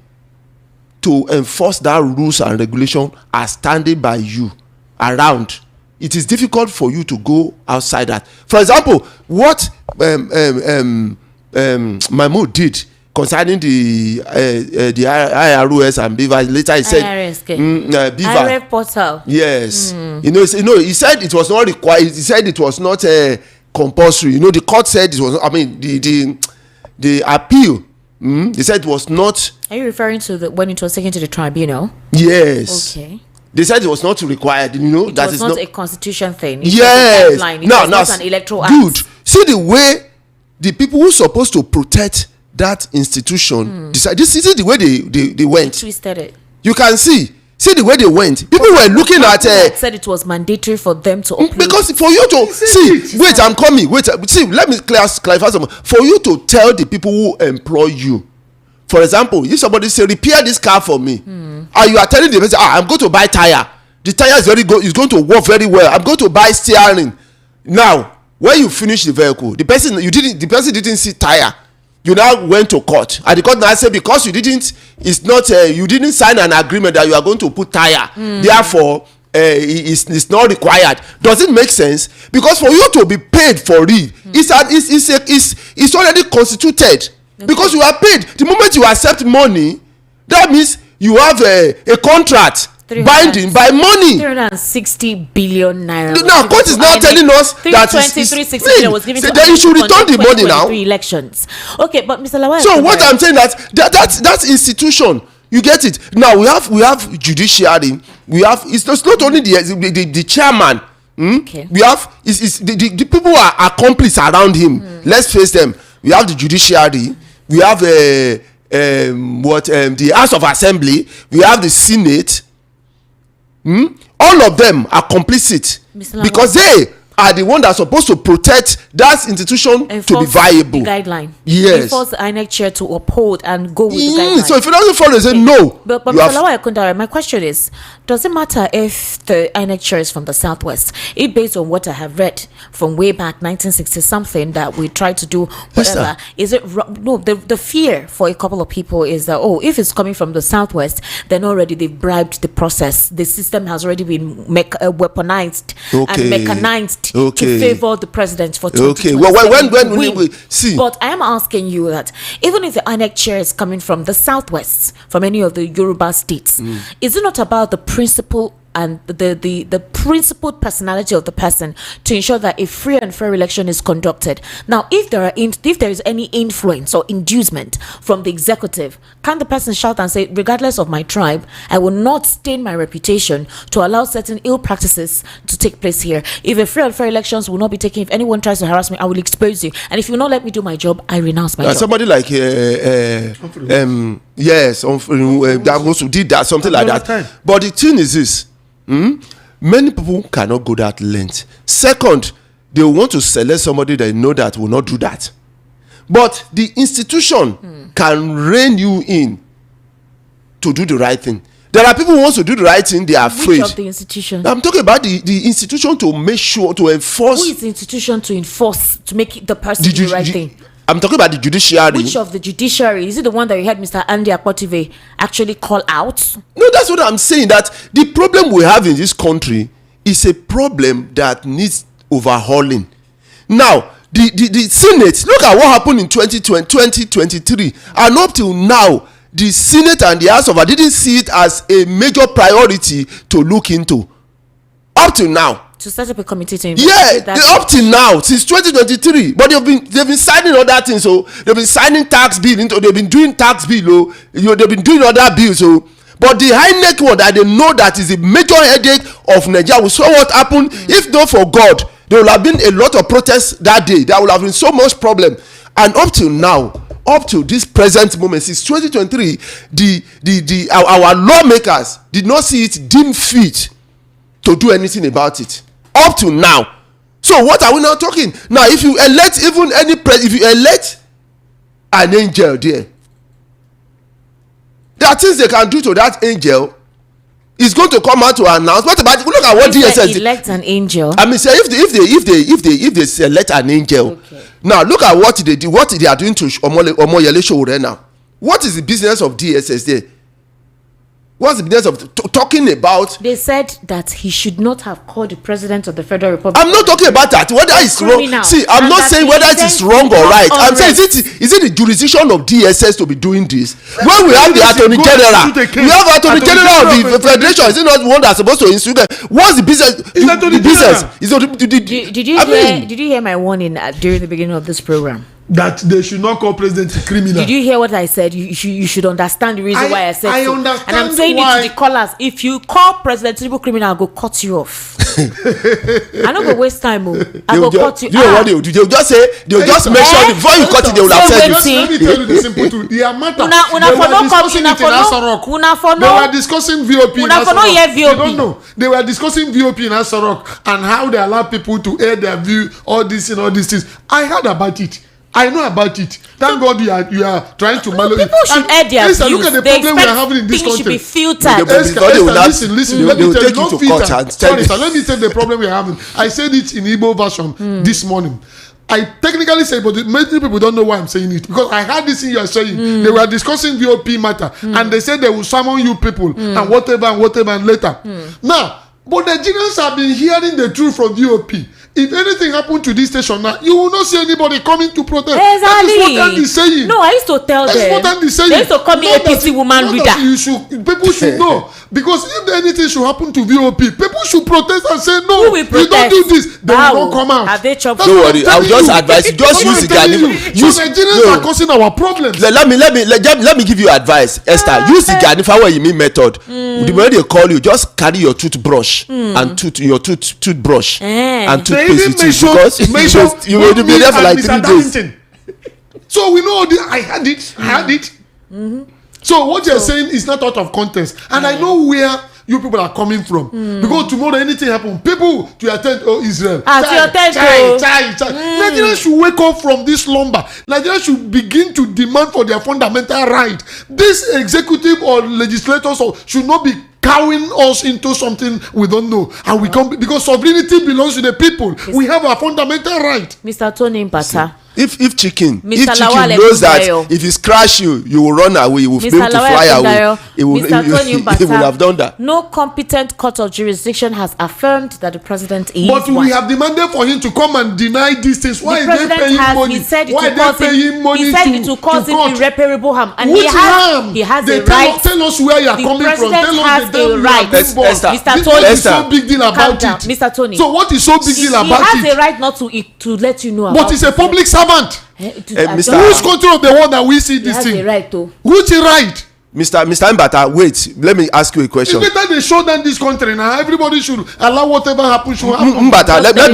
to enforce that rules and regulation are standing by you around, it is difficult for you to go outside that. For example, what Mahmoud did concerning the IRS and Beaver, later he said Beaver IRF portal. Yes. He said it was not required. He said it was not compulsory. The court said it was. I mean, the appeal. They said it was not. Are you referring to when it was taken to the tribunal? Yes. Okay. They said it was not required. It that was is not a constitution thing. Yes. It was not an electoral act. Good. See the way the people who are supposed to protect that institution decide. This is the way they went. They twisted it. You can see the way they went. People were looking at. Said it was mandatory for them to upload. Because for you to see, wait, I'm coming. Wait, see, let me clarify something. For you to tell the people who employ you, for example, if somebody say repair this car for me, and you are telling the person, I'm going to buy tire. The tire is very good. It's going to work very well. I'm going to buy steering. Now, when you finish the vehicle, the person didn't see tire. You now went to court, and the court now said because you didn't sign an agreement that you are going to put tire, therefore it's not required. Does it make sense? Because for you to be paid for it, it's already constituted. Okay. Because you are paid. The moment you accept money, that means you have a contract binding by money. 360 billion naira. Now, court is now telling us that 360 billion was given to then you should return the money now. Elections. Okay, but Mr. Lawale. So what I'm saying that's institution. You get it. Now we have judiciary. We have it's not only the chairman. Okay. We have the people who are accomplices around him. Let's face them. We have the judiciary. We have the House of Assembly. We have the Senate. All of them are complicit because they are the one that's supposed to protect that institution to be viable. The guideline. Yes. Enforce the INEC chair to uphold and go with the guideline. So if it doesn't follow, say no. But Mr. Lawyer Kundara, my question is, does it matter if the INEC chair is from the Southwest? It based on what I have read from way back 1960 something that we tried to do whatever. Is it no? The fear for a couple of people is that if it's coming from the Southwest, then already they've bribed the process. The system has already been weaponized and mechanized to favor the president for 2020. Well, when we see. But I am asking you that even if the INEC chair is coming from the Southwest, from any of the Yoruba states, is it not about the principle and the principled personality of the person to ensure that a free and fair election is conducted? Now, if there is any influence or inducement from the executive, can the person shout and say, regardless of my tribe, I will not stain my reputation to allow certain ill practices to take place here? If a free and fair elections will not be taken, if anyone tries to harass me, I will expose you, and if you will not let me do my job, I renounce my job. Somebody like that also did that, something like that. But the thing is this. Many people cannot go that length. Second, they want to select somebody they know that will not do that. But the institution can rein you in to do the right thing. There are people who want to do the right thing, they are afraid. Which of the institution? I'm talking about the institution to make sure, to enforce. Who is the institution to enforce, to make the person do the right thing? I'm talking about the judiciary. Which of the judiciary? Is it the one that you heard Mr. Andy Akpotive actually call out? No, that's what I'm saying. That the problem we have in this country is a problem that needs overhauling. Now, the Senate, look at what happened in 2023. And up till now, the Senate and the House of didn't see it as a major priority to look into. Up till now. To set up a committee to investigate that. Up till now, since 2023, but they've been signing other things. So they've been signing tax bill into, they've been doing tax bill. They've been doing other bills. So, but the INEC one that they know that is a major headache of Nigeria. We saw what happened. If not for God, there will have been a lot of protests that day. There will have been so much problem. And up till now, up to this present moment, since 2023, our lawmakers did not see it deemed fit to do anything about it. Up to now. So what are we now talking? Now, if you elect even if you elect an angel there are things they can do to that angel. Is going to come out to announce. What about, look at what DSS elect an angel? I mean, say if they select an angel, okay. Now look at what they do. What they are doing to Omoleye Sowore now. What is the business of DSS there? What's the business of talking about? They said that he should not have called the president of the Federal Republic. I'm not talking about that. Whether it's wrong. See, I'm not saying whether it is wrong or right. I'm saying is it the jurisdiction of DSS to be doing this? When we have the Attorney General, we have Attorney General of the Federation. Is it not one that's supposed to instruct them? What's the business? The business is not. Did you hear my warning during the beginning of this program? That they should not call president a criminal. Did you hear what I said? You should understand the reason why I said I so. Understand and I'm saying why. it to the callers. If you call president a criminal, I'll go cut you off. I don't go waste time. I go cut you. You know what they'll do? They'll just say, they'll just make sure before you cut it, they will have said it. Let me tell you the simple truth. The amount of they were discussing VOP in Asarok. They don't know. They were discussing VOP in Asarok and how they allow people to air their view, all this and all these things. I heard about it. I know about it. Thank God you are trying to mallow it. People should air their views. Look at the problem we are having in this country. Should be filtered. Listen. Let me tell you, no filter. Sorry, sir. Let me tell you the problem we are having. I said it in Igbo version this morning. I technically say, but many people don't know why I'm saying it, because I heard this thing you are saying. They were discussing VOP matter, and they said they will summon you people and whatever and later. Now, but the Nigerians have been hearing the truth from VOP. If anything happened to this station now, you will not see anybody coming to protest. Exactly. That is what Andy is saying. No, I used to tell them. That's what Andy is saying. They used to call me a PC woman reader. People should know. Because if anything should happen to VOP, people should protest and say, no, you don't do this. They will not come out. Have they chopped? Don't worry, I'll just advise you. Just use the Ganifa. So Nigerians are causing our problems. Let me give you advice, Esther. Use the Ganifa where you mean method. The way they call you, just carry your toothbrush and toothbrush and toothpaste with you. You will be there for like 3 days. So we know I had it. So what you're saying is not out of context, and I know where you people are coming from. Because tomorrow anything happen, people to attend Israel. Nigerians should wake up from this slumber. Nigerians should begin to demand for their fundamental right. This executive or legislators should not be cowing us into something we don't know, and we come because sovereignty belongs to the people. We have our fundamental right. Mr. Tony Mbata. If chicken Lawale knows that Kundayo. if he scratch you, you will run away, you will be able to fly away. He will have done that. No competent court of jurisdiction has affirmed that the president is. But we have demanded for him to come and deny these things. Why is they paying money? He said Why are they paying money he said it will cause him irreparable harm. And which harm? He has they a right. Tell us where you are coming from. Tell us the damn right. Mr. Tony, what is so big deal about it? Mr. Tony. So what is so big deal about it? He has a right not to let you know about it. But he's a public servant. Mr. Whose control of the world that we see this thing? He has a right to. Which right? Mr. Mbata, wait. Let me ask you a question. It's better they show them this country now. Everybody should allow whatever happens to happen. Mbata, let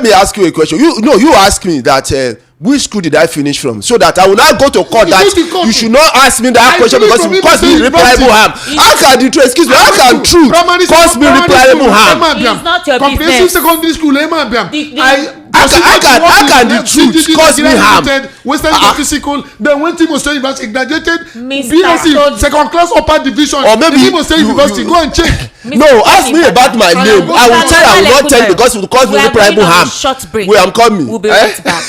me ask you a question. You ask me that which school did I finish from, so that I will not go to court that you should not ask me that question because it cause me irreparable harm. How can the truth? Excuse me. How can truth cause me irreparable harm? It's not your comprehensive business. secondary school, How can the truth cause me harm? Western Physical, then went to Moscow University, graduated BSc, second class upper division. Or maybe Moscow University, go and check. No, ask me about my name. I will tell you I will not tell you because it will cause me irreparable harm. Short break. Wait, I'm coming. We'll be right back.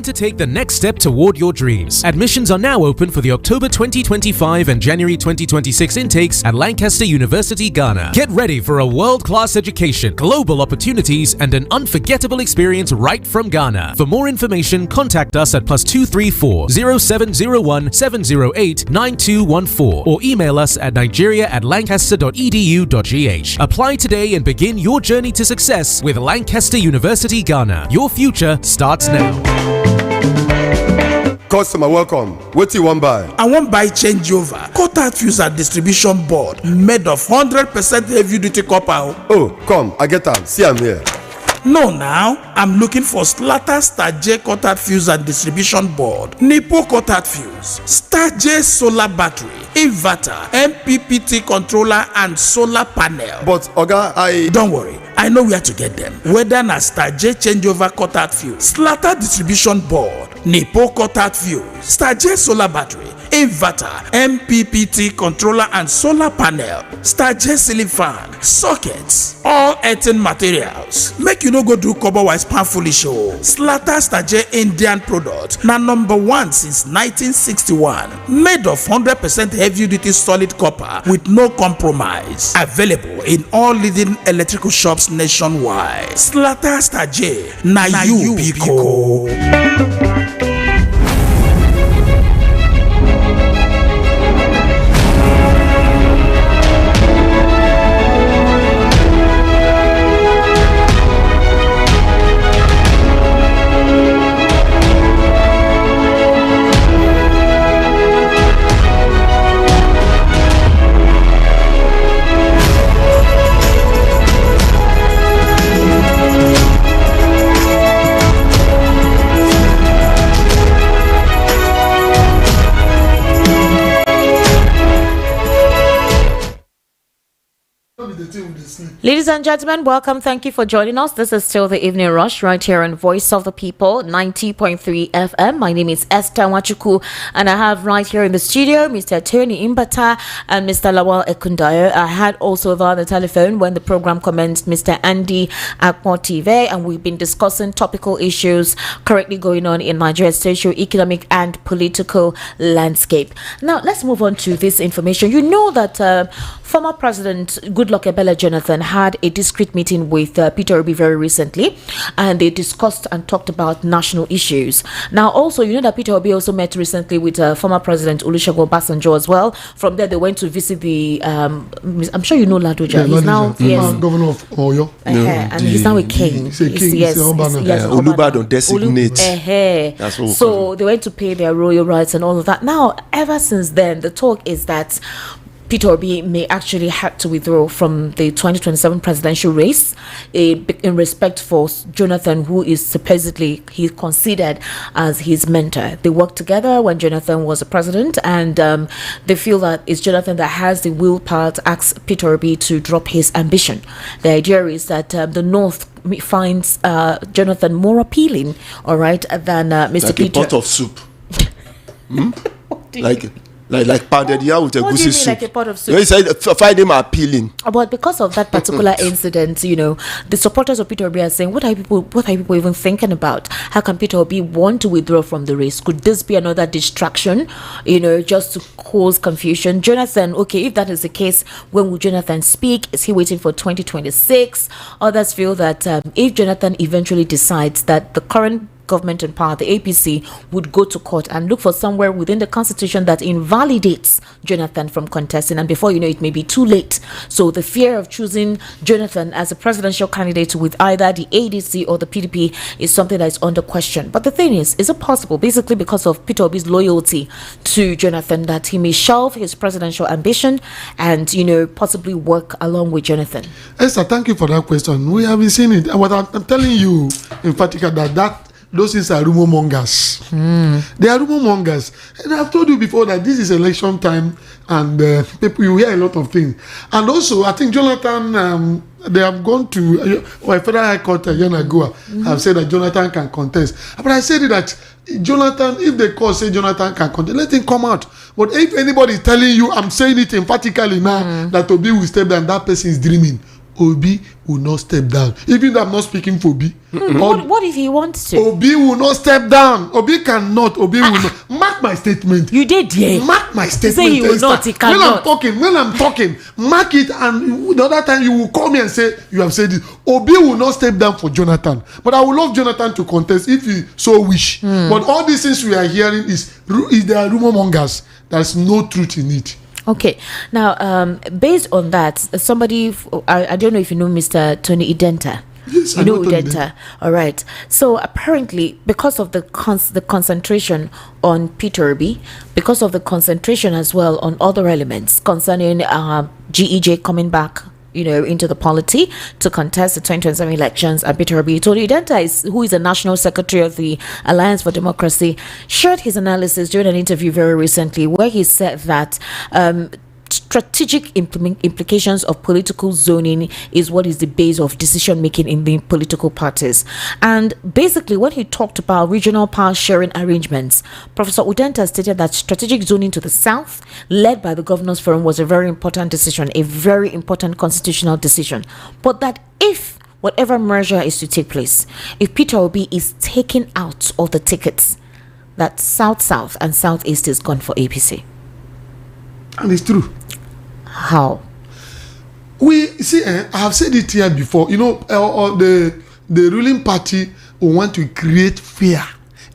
To take the next step toward your dreams. Admissions are now open for the October 2025 and January 2026 intakes at Lancaster University, Ghana. Get ready for a world-class education, global opportunities, and an unforgettable experience right from Ghana. For more information, contact us at +234 0701 708 9214 or email us at nigeria@lancaster.edu.gh. Apply today and begin your journey to success with Lancaster University, Ghana. Your future starts now. Customer, welcome. What do you want buy? I want buy changeover. Contact fuse and distribution board made of 100% heavy duty copper. Oh, come, I get them. See, I'm here. No, now I'm looking for Slatter Star J contact fuse and distribution board, Nipo contact fuse, Star J solar battery, inverter, MPPT controller, and solar panel. But Oga, don't worry, I know where to get them. Whether na Star J changeover contact fuse, Slatter distribution board, Nipo contact fuse, Star J solar battery, inverter, MPPT controller, and solar panel, Star J ceiling fan, sockets, all earthen materials. Make you no go do cover-wise pan foolish show. Slatter Star J Indian product na #1 since 1961. Made of 100% heavy-duty solid copper with no compromise. Available in all leading electrical shops nationwide. Slatter Star J, na you Pico. Ladies and gentlemen, welcome. Thank you for joining us. This is still the Evening Rush right here on Voice of the People, 90.3 FM. My name is Esther Wachuku, and I have right here in the studio Mr. Tony Mbata and Mr. Lawale Kundayo. I had also via the telephone when the program commenced Mr. Andy Akmotive, and we've been discussing topical issues currently going on in Nigeria's socio-economic and political landscape. Now, let's move on to this information. You know that former President Goodluck Ebele Jonathan had a discreet meeting with Peterobi very recently, and they discussed and talked about national issues. Now, also, you know that Peterobi also met recently with former President Olusegun Obasanjo as well. From there, they went to visit the, I'm sure you know Ladoja. Yeah, he's now governor of Oyo. And he's now a king. He's a king. Yes, Olubadan designate. That's what so they went to pay their royal rights and all of that. Now, ever since then, the talk is that Peterobi may actually have to withdraw from the 2027 presidential race in respect for Jonathan, who is supposedly he considered as his mentor. They worked together when Jonathan was a president, and they feel that it's Jonathan that has the willpower to ask Peterobi to drop his ambition. The idea is that the North finds Jonathan more appealing, all right, than Mr. Like Peter. a pot of soup. Like pounded yam with a What do you goosey mean, soup. like a pot of soup? You know, he said find him appealing. But because of that particular incident, you know, the supporters of Peterobi are saying, what are people even thinking about? How can Peterobi want to withdraw from the race? Could this be another distraction, you know, just to cause confusion? Jonathan, okay, if that is the case, when will Jonathan speak? Is he waiting for 2026? Others feel that if Jonathan eventually decides that the current government in power, the APC, would go to court and look for somewhere within the constitution that invalidates Jonathan from contesting, and before you know it may be too late. So the fear of choosing Jonathan as a presidential candidate with either the ADC or the PDP is something that is under question. But the thing is it possible, basically because of Peterobi's loyalty to Jonathan, that he may shelve his presidential ambition and, you know, possibly work along with Jonathan? Esther, thank you for that question. We have been seeing it. What I'm telling you emphatically that those things are rumor mongers. They are rumor mongers. And I've told you before that this is election time, and people, you hear a lot of things. And also, I think Jonathan, they have gone to Federal High Court a year ago. Have said that Jonathan can contest. But I said that Jonathan, if the court say Jonathan can contest, let him come out. But if anybody is telling you, I'm saying it emphatically now, that Obi will step down, that person is dreaming. Obi will not step down. Even though I'm not speaking for Obi. What if he wants to? Obi will not step down. Obi cannot. Obi will not. Mark my statement. You did, yeah. Mark my statement. Say he will not, he cannot. When I'm talking, mark it, and the other time you will call me and say, you have said it. Obi will not step down for Jonathan. But I would love Jonathan to contest if he so wish. But all these things we are hearing is there are rumor mongers. There's no truth in it. Okay, now based on that, somebody, I don't know if you know Mr. Tony Identa. Yes, you know Identa. All right. So apparently, because of the concentration on Peterobi, because of the concentration as well on other elements concerning GEJ coming back, you know, into the polity to contest the 2027 elections, and Peterobi, Tony Identa, who is the National Secretary of the Alliance for Democracy, shared his analysis during an interview very recently, where he said that strategic implications of political zoning is what is the base of decision making in the political parties. And basically, when he talked about regional power sharing arrangements, Professor Udenta stated that strategic zoning to the south, led by the Governors Forum, was a very important decision, a very important constitutional decision. But that if whatever merger is to take place, if Peterobi is taken out of the tickets, that south and southeast is gone for APC. And it's true. How? We see, I have said it here before. You know, the ruling party will want to create fear,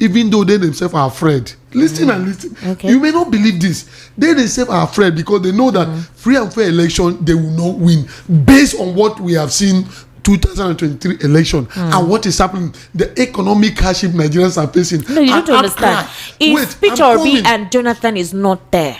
even though they themselves are afraid. Listen and listen. Okay. You may not believe this. They themselves are afraid because they know that free and fair election they will not win, based on what we have seen 2023 election and what is happening, the economic hardship Nigerians are facing. No, you don't understand. If Peterobi and Jonathan is not there,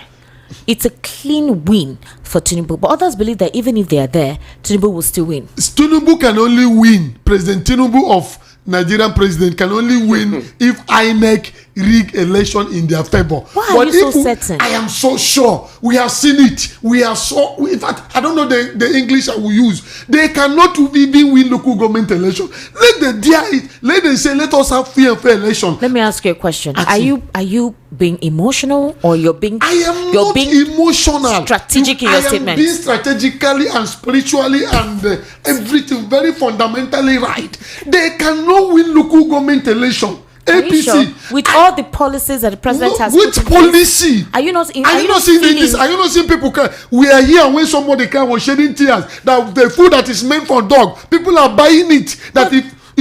it's a clean win for Tinubu. But others believe that even if they are there, Tinubu will still win. Tinubu can only win. President Tinubu of Nigerian president can only win if INEC rig election in their favor. Why are you so certain? I am so sure. We have seen it. In fact, I don't know the English I will use. They cannot even win local government election. Let them dare it. Let them say, let us have free and fair election. Let me ask you a question. Are you being emotional, or you're being? I am not emotional. Strategic in your statement. I am being strategically and spiritually and everything very fundamentally right. They cannot win local government election. APC, sure? With all the policies that the president has which put in policy? Are you not seeing this? Are you not seeing people cry? We are here when somebody cry was shedding tears that the food that is meant for dog, people are buying it.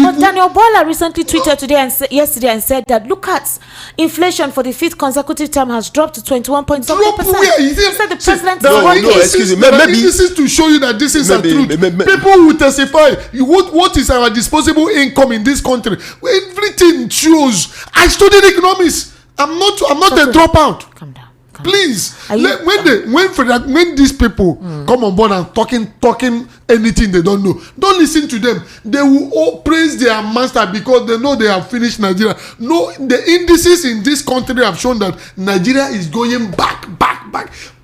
But Daniel Bola recently tweeted yesterday and said that look at inflation for the 5th consecutive time has dropped to 21.something%. He said the president is working. Excuse me. Maybe this is to show you that this is a truth. People will testify. What is our disposable income in this country? Everything shows. I studied economics. I'm not a dropout. Calm down. Please, when these people come on board and talking anything they don't know, don't listen to them. They will all praise their master because they know they have finished Nigeria. No, the indices in this country have shown that Nigeria is going back.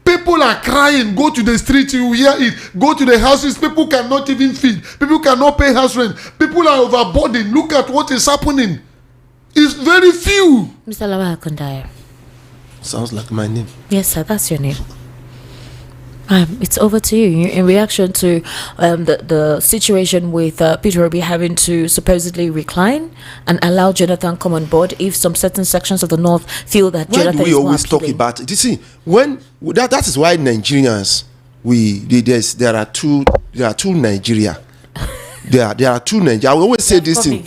People are crying. Go to the streets, you hear it. Go to the houses. People cannot even feed. People cannot pay house rent. People are overburdened. Look at what is happening. It's very few. Mr. Lawal Kundaya. Sounds like my name. Yes, sir. That's your name. It's over to you in reaction to the situation with Peterobi having to supposedly recline and allow Jonathan come on board if some certain sections of the north feel that why Jonathan do we is always talk about it? You see, when that is why Nigerians there are two Nigeria. There are two Nigeria. I always say this thing.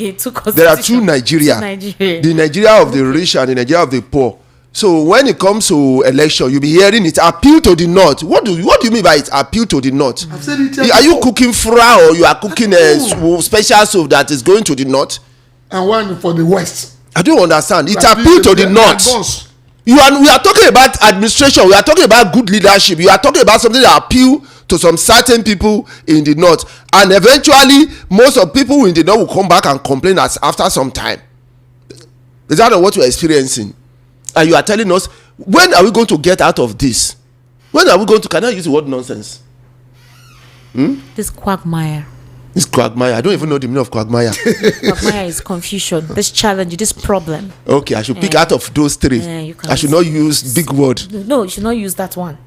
There are two Nigeria. The Nigeria of the rich and the Nigeria of the poor. So when it comes to election, you'll be hearing it appeal to the north. What do you mean by it appeal to the north? I've said it are you cooking flour or you are cooking a special soup that is going to the north? And one for the west. I don't understand. It appeal to the north. We are talking about administration. We are talking about good leadership. You are talking about something that appeal to some certain people in the north, and eventually most of people in the north will come back and complain after some time. Is that what you are experiencing? And you are telling us, when are we going to get out of this? When are we going to, can I use the word nonsense? This quagmire. This quagmire. I don't even know the meaning of quagmire. Quagmire is confusion, this challenge, this problem. Okay, I should pick out of those three. I should not use big word. No, you should not use that one.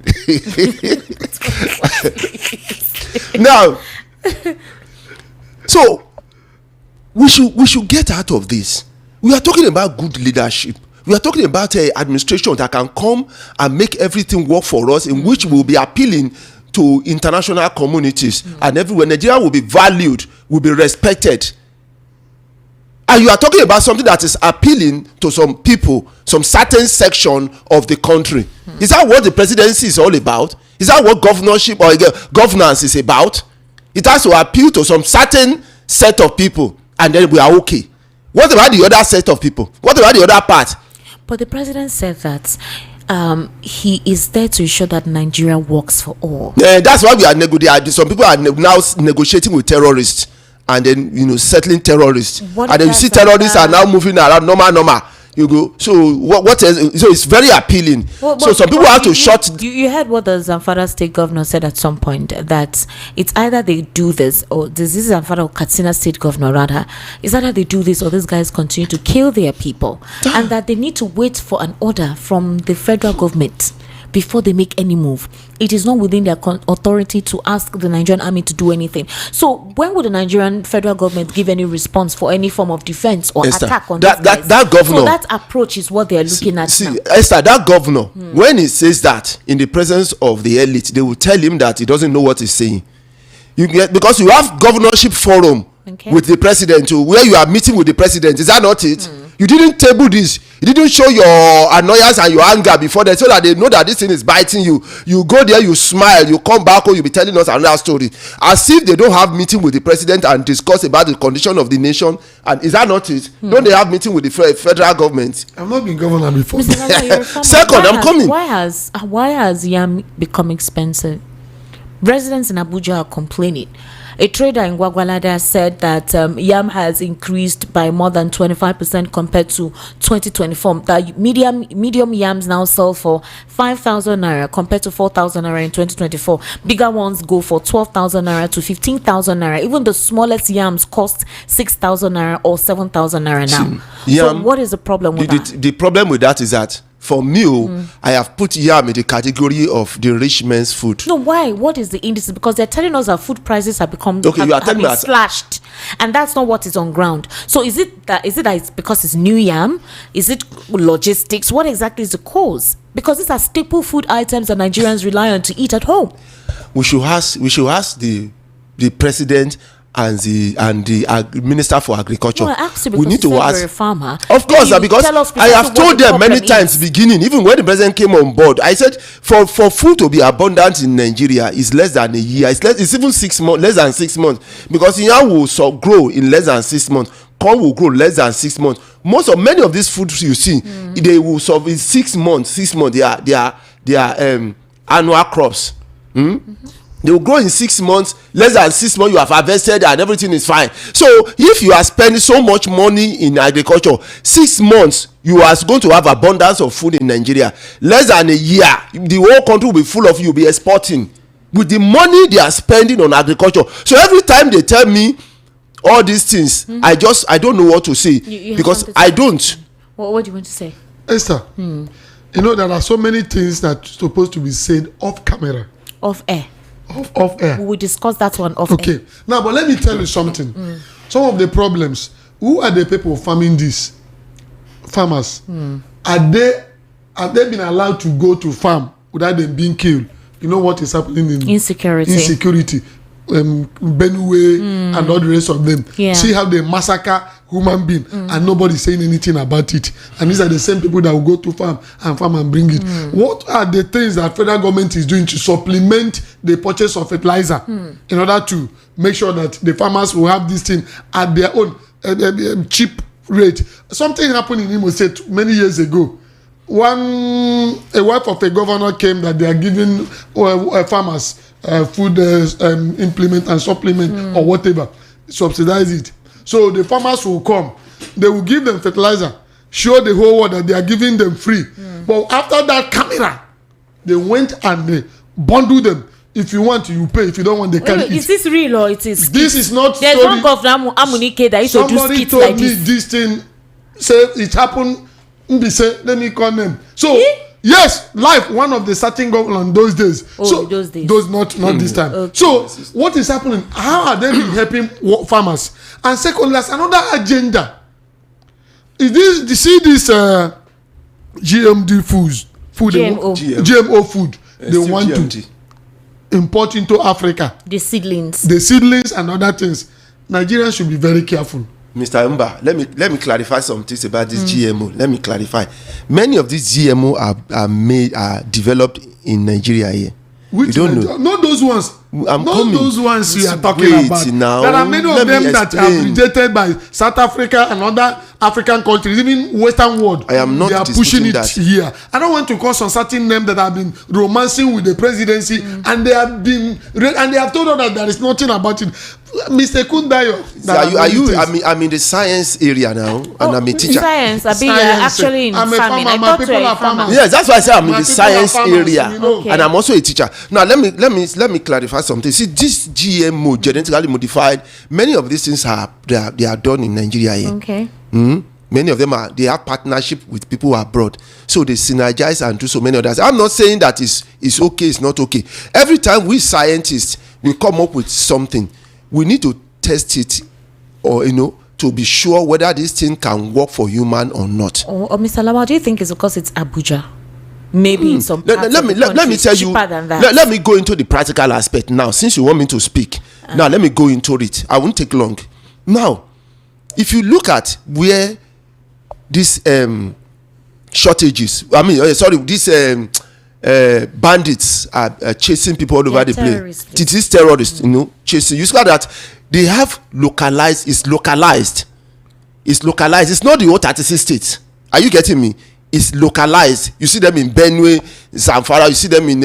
Now, so we should get out of this. We are talking about good leadership. We are talking about an administration that can come and make everything work for us, in which we will be appealing to international communities and everywhere. Nigeria will be valued, will be respected. And you are talking about something that is appealing to some people, some certain section of the country. Is that what the presidency is all about? Is that what governorship or governance is about? It has to appeal to some certain set of people, and then we are okay. What about the other set of people? What about the other part? But the president said that he is there to ensure that Nigeria works for all. That's why we are negotiating. Some people are now negotiating with terrorists, and then settling terrorists. And then you see terrorists are now moving around normal. You go. So what is? So it's very appealing. So some people have to shut. You heard what the Zamfara state governor said at some point, that it's either they do this, or this is Zamfara or Katsina state governor rather. It's either they do this or these guys continue to kill their people, and that they need to wait for an order from the federal government before they make any move. It is not within their authority to ask the Nigerian army to do anything. So when would the Nigerian federal government give any response for any form of defense or attack on that governor? So that approach is what they are looking at now. Esther, that governor, when he says that in the presence of the elite, they will tell him that he doesn't know what he's saying. Because you have governorship forum with the president, where you are meeting with the president. Is that not it? You didn't table this. You didn't show your annoyance and your anger before them, so that they know that this thing is biting you. You go there, you smile, you come back home, you'll be telling us another story. As if they don't have meeting with the president and discuss about the condition of the nation. And is that not it? Don't they have meeting with the federal government? I've not been governor before. Second, I'm coming. Why has yam become expensive? Residents in Abuja are complaining. A trader in Gwagwalada said that yam has increased by more than 25% compared to 2024. That medium yams now sell for 5,000 naira compared to 4,000 naira in 2024. Bigger ones go for 12,000 naira to 15,000 naira. Even the smallest yams cost 6,000 naira or 7,000 naira now. So what is the problem with that? The problem with that is that, for me, I have put yam in the category of the rich man's food. No, why? What is the index? Because they're telling us that food prices have become slashed, and that's not what is on ground. So is it that it's because it's new yam? Is it logistics? What exactly is the cause? Because these are staple food items that Nigerians rely on to eat at home. We should ask the president and the minister for agriculture. Well, we need to ask. You're a farmer. Of course, because I have told them many times beginning, even when the president came on board, I said for food to be abundant in Nigeria is less than a year. It's even 6 months, less than 6 months, because yam will grow in less than 6 months. Corn will grow less than 6 months. Many of these foods you see, they will survive in 6 months. 6 months, they annual crops. They will grow in 6 months. Less than 6 months, you have harvested and everything is fine. So if you are spending so much money in agriculture, 6 months you are going to have abundance of food in Nigeria. Less than a year, the whole country will be full of, you'll be exporting with the money they are spending on agriculture. So every time they tell me all these things, I don't know what to say, because I don't. What do you want to say, Esther? You know, there are so many things that are supposed to be said off camera, off air. Off air. We will discuss that one off okay. air. Now, but let me tell you something. Some of the problems. Who are the people farming this? Farmers. Are they been allowed to go to farm without them being killed? You know what is happening in insecurity. Benue and all the rest of them. See how they massacre human being and nobody saying anything about it. And these are the same people that will go to farm and bring it. What are the things that federal government is doing to supplement the purchase of fertilizer in order to make sure that the farmers will have this thing at their own cheap rate? Something happened in Imo State many years ago. A wife of a governor came that they are giving farmers food implement and supplement or whatever, subsidize it. So the farmers will come, they will give them fertilizer, show the whole world that they are giving them free. But after that camera, they went and they bundled them. If you want, you pay. If you don't want, they can't eat. Is this real or it is? This is not. There's one governor Amunike that used to do skits like this. Somebody told me this thing. Say it happened. Let me call them. So yes, life. One of the starting government those days. Those days. Those not this time. Okay. So what is happening? How are they helping farmers? And secondly, there's another agenda. Is this? You see this GMO food? They want to import into Africa. The seedlings and other things. Nigerians should be very careful. Mr. Mba, let me clarify some things about this GMO. Let me clarify. Many of these GMO are developed in Nigeria here. Which you don't know? Not those ones. Not those ones we are talking about. Now, there are many of them that are rejected by South Africa and other African countries, even Western world. I am not. They are pushing it here. I don't want to call some certain names that have been romancing with the presidency, and they have told us that there is nothing about it. Mr. Kundayo. I'm in the science area now, and I'm a teacher. Science. Actually in farming. I thought you were a farmer. Yes, that's why I say I'm in the science area, and I'm also a teacher. Now let me clarify something. See, this GMO, genetically modified, many of these things are done in Nigeria here. Okay. Many of them they have partnership with people abroad, so they synergize and do so many others. I'm not saying that it's okay, it's not okay. Every time we scientists we come up with something, we need to test it, or to be sure whether this thing can work for human or not. Or Mr. Lawal, do you think it's because it's Abuja? Maybe in some parts let me tell you. Let me go into the practical aspect now. Since you want me to speak, now let me go into it. I won't take long. Now, if you look at where these shortages, these bandits are chasing people all over the place. It is terrorists, chasing. You see that they have localized. It's localized. It's not the whole 36 states. Are you getting me? It's localized. You see them in Benue, Zamfara. You see them in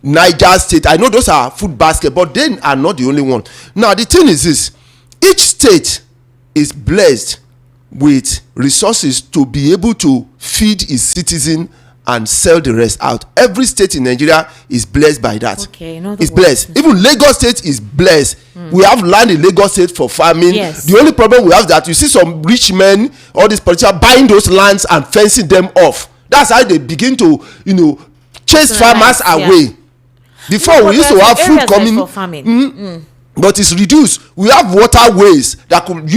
Niger State. I know those are food basket, but they are not the only one. Now the thing is this: each state is blessed with resources to be able to feed its citizen and sell the rest out. Every state in Nigeria is blessed by that. Okay, it's blessed. Even Lagos State is blessed. We have land in Lagos State for farming. Yes. The only problem we have is that you see some rich men, all these politicians buying those lands and fencing them off. That's how they begin to, chase farmers away. Before we used to have fruit coming for farming. But it's reduced. We have waterways that could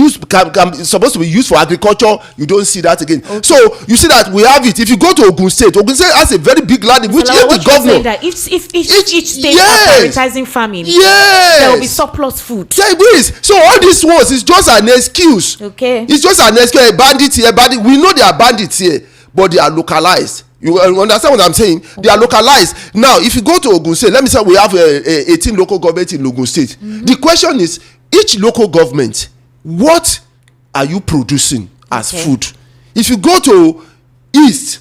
supposed to be used for agriculture. You don't see that again. Okay. So you see that we have it. If you go to Ogun State has a very big land in which the governor. That if each state is prioritizing farming, there will be surplus food. So all these wars is just an excuse. Okay. It's just an excuse. Bandits here, we know they are bandits here, but they are localized. You understand what I'm saying? They are localized. Now, if you go to Ogun State, let me say we have 18 local governments in Ogun State. The question is, each local government, what are you producing as food? If you go to East,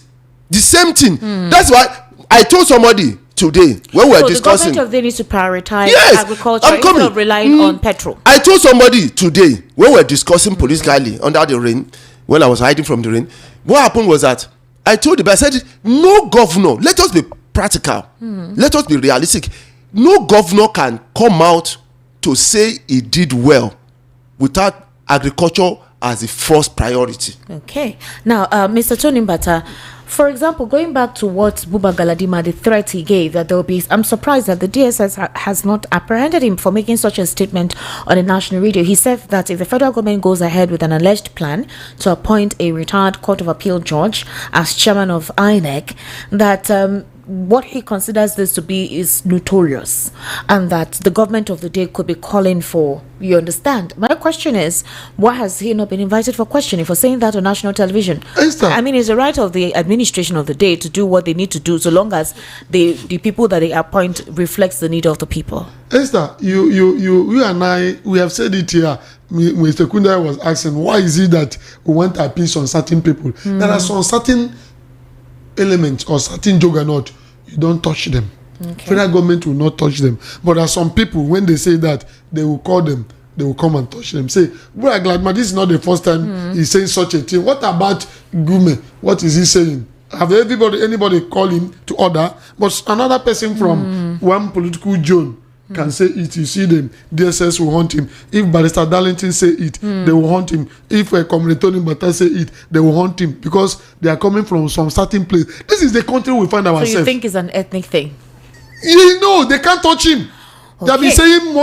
the same thing. That's why I told somebody today when we were discussing. The government of the needs to prioritize agriculture I'm coming. instead of relying on petrol. I told somebody today when we were discussing politically under the rain, when I was hiding from the rain, what happened was that I told him, I said, no governor, let us be practical, let us be realistic. No governor can come out to say he did well without agriculture as the first priority. Okay. Now, Mr. Tony Mbata, for example, going back to what Buba Galadima, the threat he gave that there will be, I'm surprised that the DSS has not apprehended him for making such a statement on the national radio. He said that if the federal government goes ahead with an alleged plan to appoint a retired Court of Appeal judge as chairman of INEC, that what he considers this to be is notorious, and that the government of the day could be calling for, you understand? My question is, why has he not been invited for questioning for saying that on national television? I mean, it's the right of the administration of the day to do what they need to do, so long as the people that they appoint reflects the need of the people. Esther, you and I, we have said it here. Mr. Kunda was asking, why is it that we want to appease on certain people? There are some certain elements or certain juggernaut, you don't touch them. Federal government will not touch them. But there are some people, when they say that, they will call them, they will come and touch them. Say, bro, Gladman, this is not the first time he's saying such a thing. What about Gume? What is he saying? Have anybody call him to order? But another person from one political zone can say it. You see them, DSS will hunt him. If Barrister Darlington say it, they will hunt him. If Comrade Tony Mbata say it, they will hunt him, because they are coming from some certain place. This is the country we find ourselves. So you think it's an ethnic thing? You know, they can't touch him. They have been saying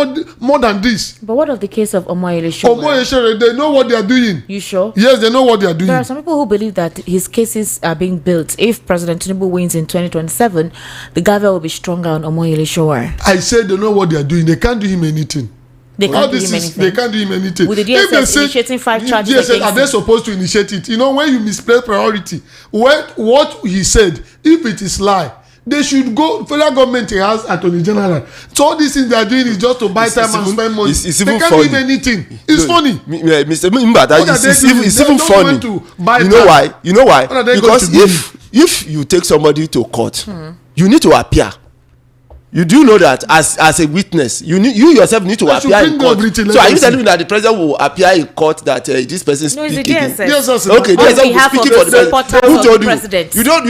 more than this. But what of the case of Omoleye Sowore? Omoleye Sowore, they know what they are doing. You sure? Yes, they know what they are doing. There are some people who believe that his cases are being built. If President Tinubu wins in 2027, the gavel will be stronger on Omoleye Sowore. I said they know what they are doing. They can't do him anything. They can't do him anything. They can't do him anything. With the DSS initiating 5 charges DSS, against are they supposed to initiate it? You know, when you misplace priority, what he said, if it is lie, they should go. Federal government has attorney general. So all these things they are doing is just to buy time and spend money. They can't do him anything. It's funny. Mr. Mbata, it's even funny. You know why? Because if you take somebody to court, you need to appear. You do know that as a witness, you yourself need to appear in court. So are you telling me that the president will appear in court that this person speaking? DSS. Okay, DSS will speaking for the president. Who told you? You don't.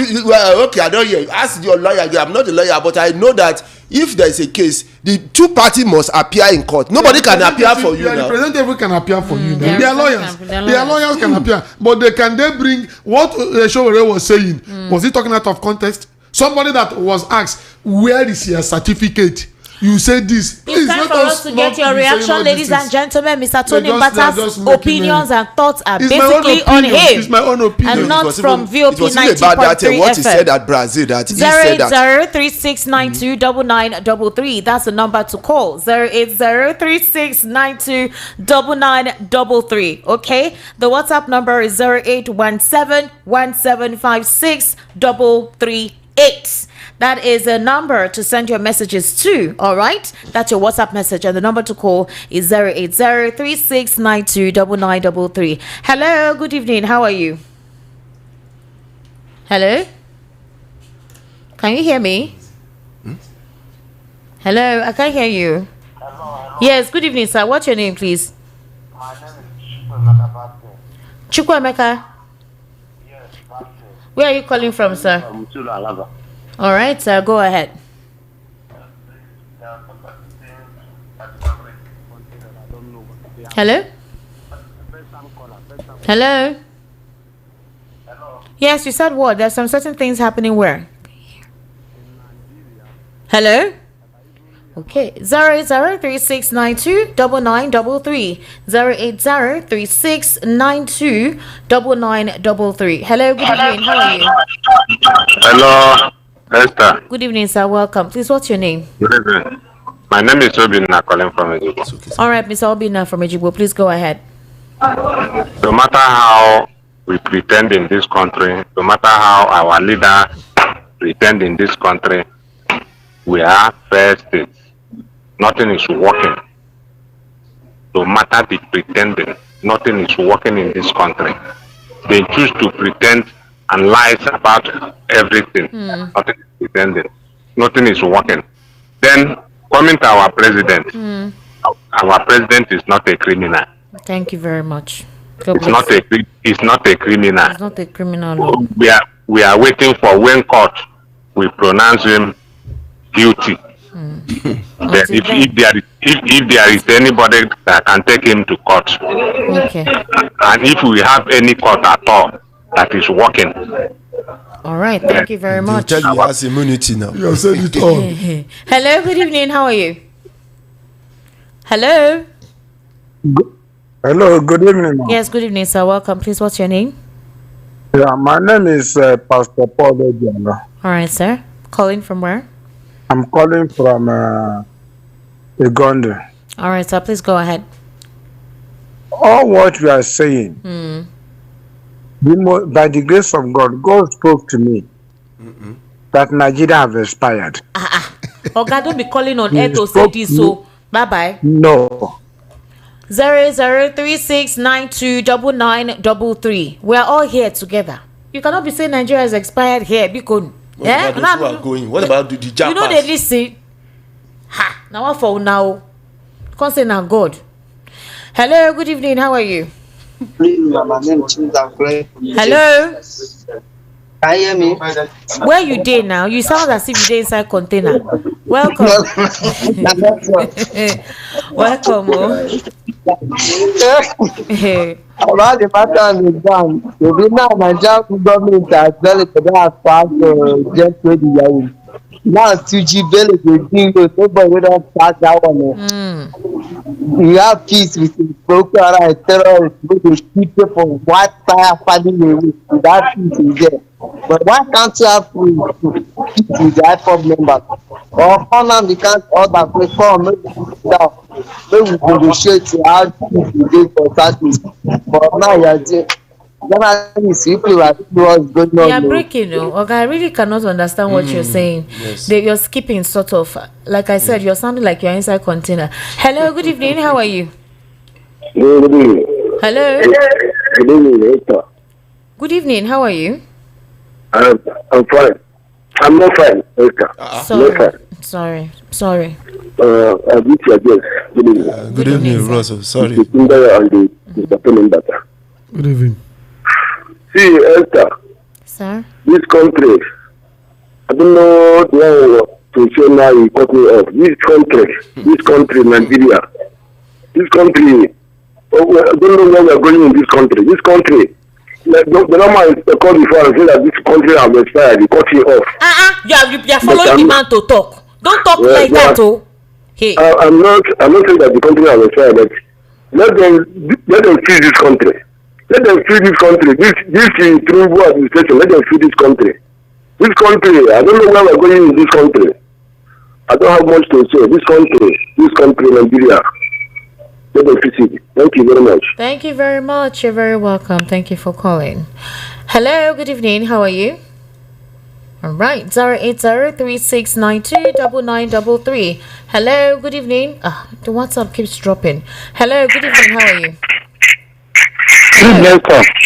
Okay, I don't hear you. Ask your lawyer. I'm not a lawyer, but I know that if there is a case, the two parties must appear in court. Nobody can appear for you now. The representative can appear for you. They are lawyers. Their lawyers can appear, but they bring what Sowore was saying? Was he talking out of context? Somebody that was asked, where is your certificate? You said this. Please, it's time for us to get your reaction, ladies and gentlemen. Mr. Tony Mbata's opinions and thoughts are basically on him. It's my own opinion. And not from VOP 90.3 FM. What he said at Brazil, that he said that 08036929933. That's the number to call. 08036929933. Okay. The WhatsApp number is 0817175633. That is a number to send your messages to. All right, that's your WhatsApp message, and the number to call is 08036929933. Hello, good evening. How are you? Hello, can you hear me? Hello, I can't hear you. Hello. Yes, good evening, sir. What's your name, please? My name is Chukwuemeka. Where are you calling from, sir? All right, sir, go ahead. Hello? Hello? Yes, you said what? There's some certain things happening where? Hello? Okay, 08036929933. 08036929933. Hello, good evening. How are you? Hello, Esther. Good evening, sir. Welcome. Please, what's your name? Good evening. My name is Obina, calling from Ejigbo. All right, Mr. Obina from Ejigbo. Please go ahead. No matter how we pretend in this country, no matter how our leaders pretend in this country, we are fair states. Nothing is working. No matter the pretending, nothing is working in this country. They choose to pretend and lie about everything. Nothing is pretending. Nothing is working. Then coming to our president, our president is not a criminal. Thank you very much. God It's bless not you. a it's not a criminal. It's not a criminal law. We are waiting for when court will pronounce him guilty. Then if there is anybody that can take him to court, Okay. and if we have any court at all that is working, All right. Thank you very much. Tell you he has immunity now. You have said it all. Hello. Good evening. How are you? Hello. Hello, good evening, ma'am. Yes. Good evening, sir. Welcome. Please, what's your name? Yeah, my name is Pastor Paul Obiano. All right, sir. Calling from where? I'm calling from Uganda. All right, sir. Please go ahead. All what we are saying, by the grace of God, God spoke to me that Nigeria have expired. Okay, don't be calling on air to say this. So, bye bye. No. 0036929933. We are all here together. You cannot be saying Nigeria has expired here because What about those who are going? What about the Japas? you know they listen. Ha! Now what for now? Can't say now God. Hello, good evening. How are you? My name is Hello. Can you hear me? Where you dey now? You sound as if you dey inside container. Welcome. Welcome. About the matter is done. The Nigerian government has developed that fast just with the Yahoo. Now 2G belly nobody will not start that one. We have peace with the Boko Haram terrorists with the people white fire fighting away. That peace is there. But why can't you have peace with the IPOB members? Or how now we can't order to come down. Maybe we negotiate to have peace with them for Saturday. But now you are there. You are breaking, okay, I really cannot understand what you're saying. Yes. You're skipping sort of. Like I said, you're sounding like you're inside container. Hello, good evening. How are you? Good evening. Hello. Good evening, Esther. Good evening. How are you? I'm fine. I'm not fine, Esther. Sorry. I beat your guest. Good evening. Good evening, Russell. Sorry. The Tinder and the entertainment data. Good evening. See, Esther. Sir? This country, I don't know to say now you cut me off. This country, Nigeria. This country, I don't know where we are going in this country. This country, like the normal call before and say that this country has expired, you cut it off. You are following the man to talk. Don't talk like that, oh. Hey. I'm not saying that the country has expired, but let them free this country. Let them free this country. This is through administration. Let them free this country. This country, I don't know where we're going in this country. I don't have much to say. This country, Nigeria. Let them fix it. Thank you very much. Thank you very much. You're very welcome. Thank you for calling. Hello, good evening. How are you? All right, 08036929933. Hello, good evening. The WhatsApp keeps dropping. Hello, good evening. How are you?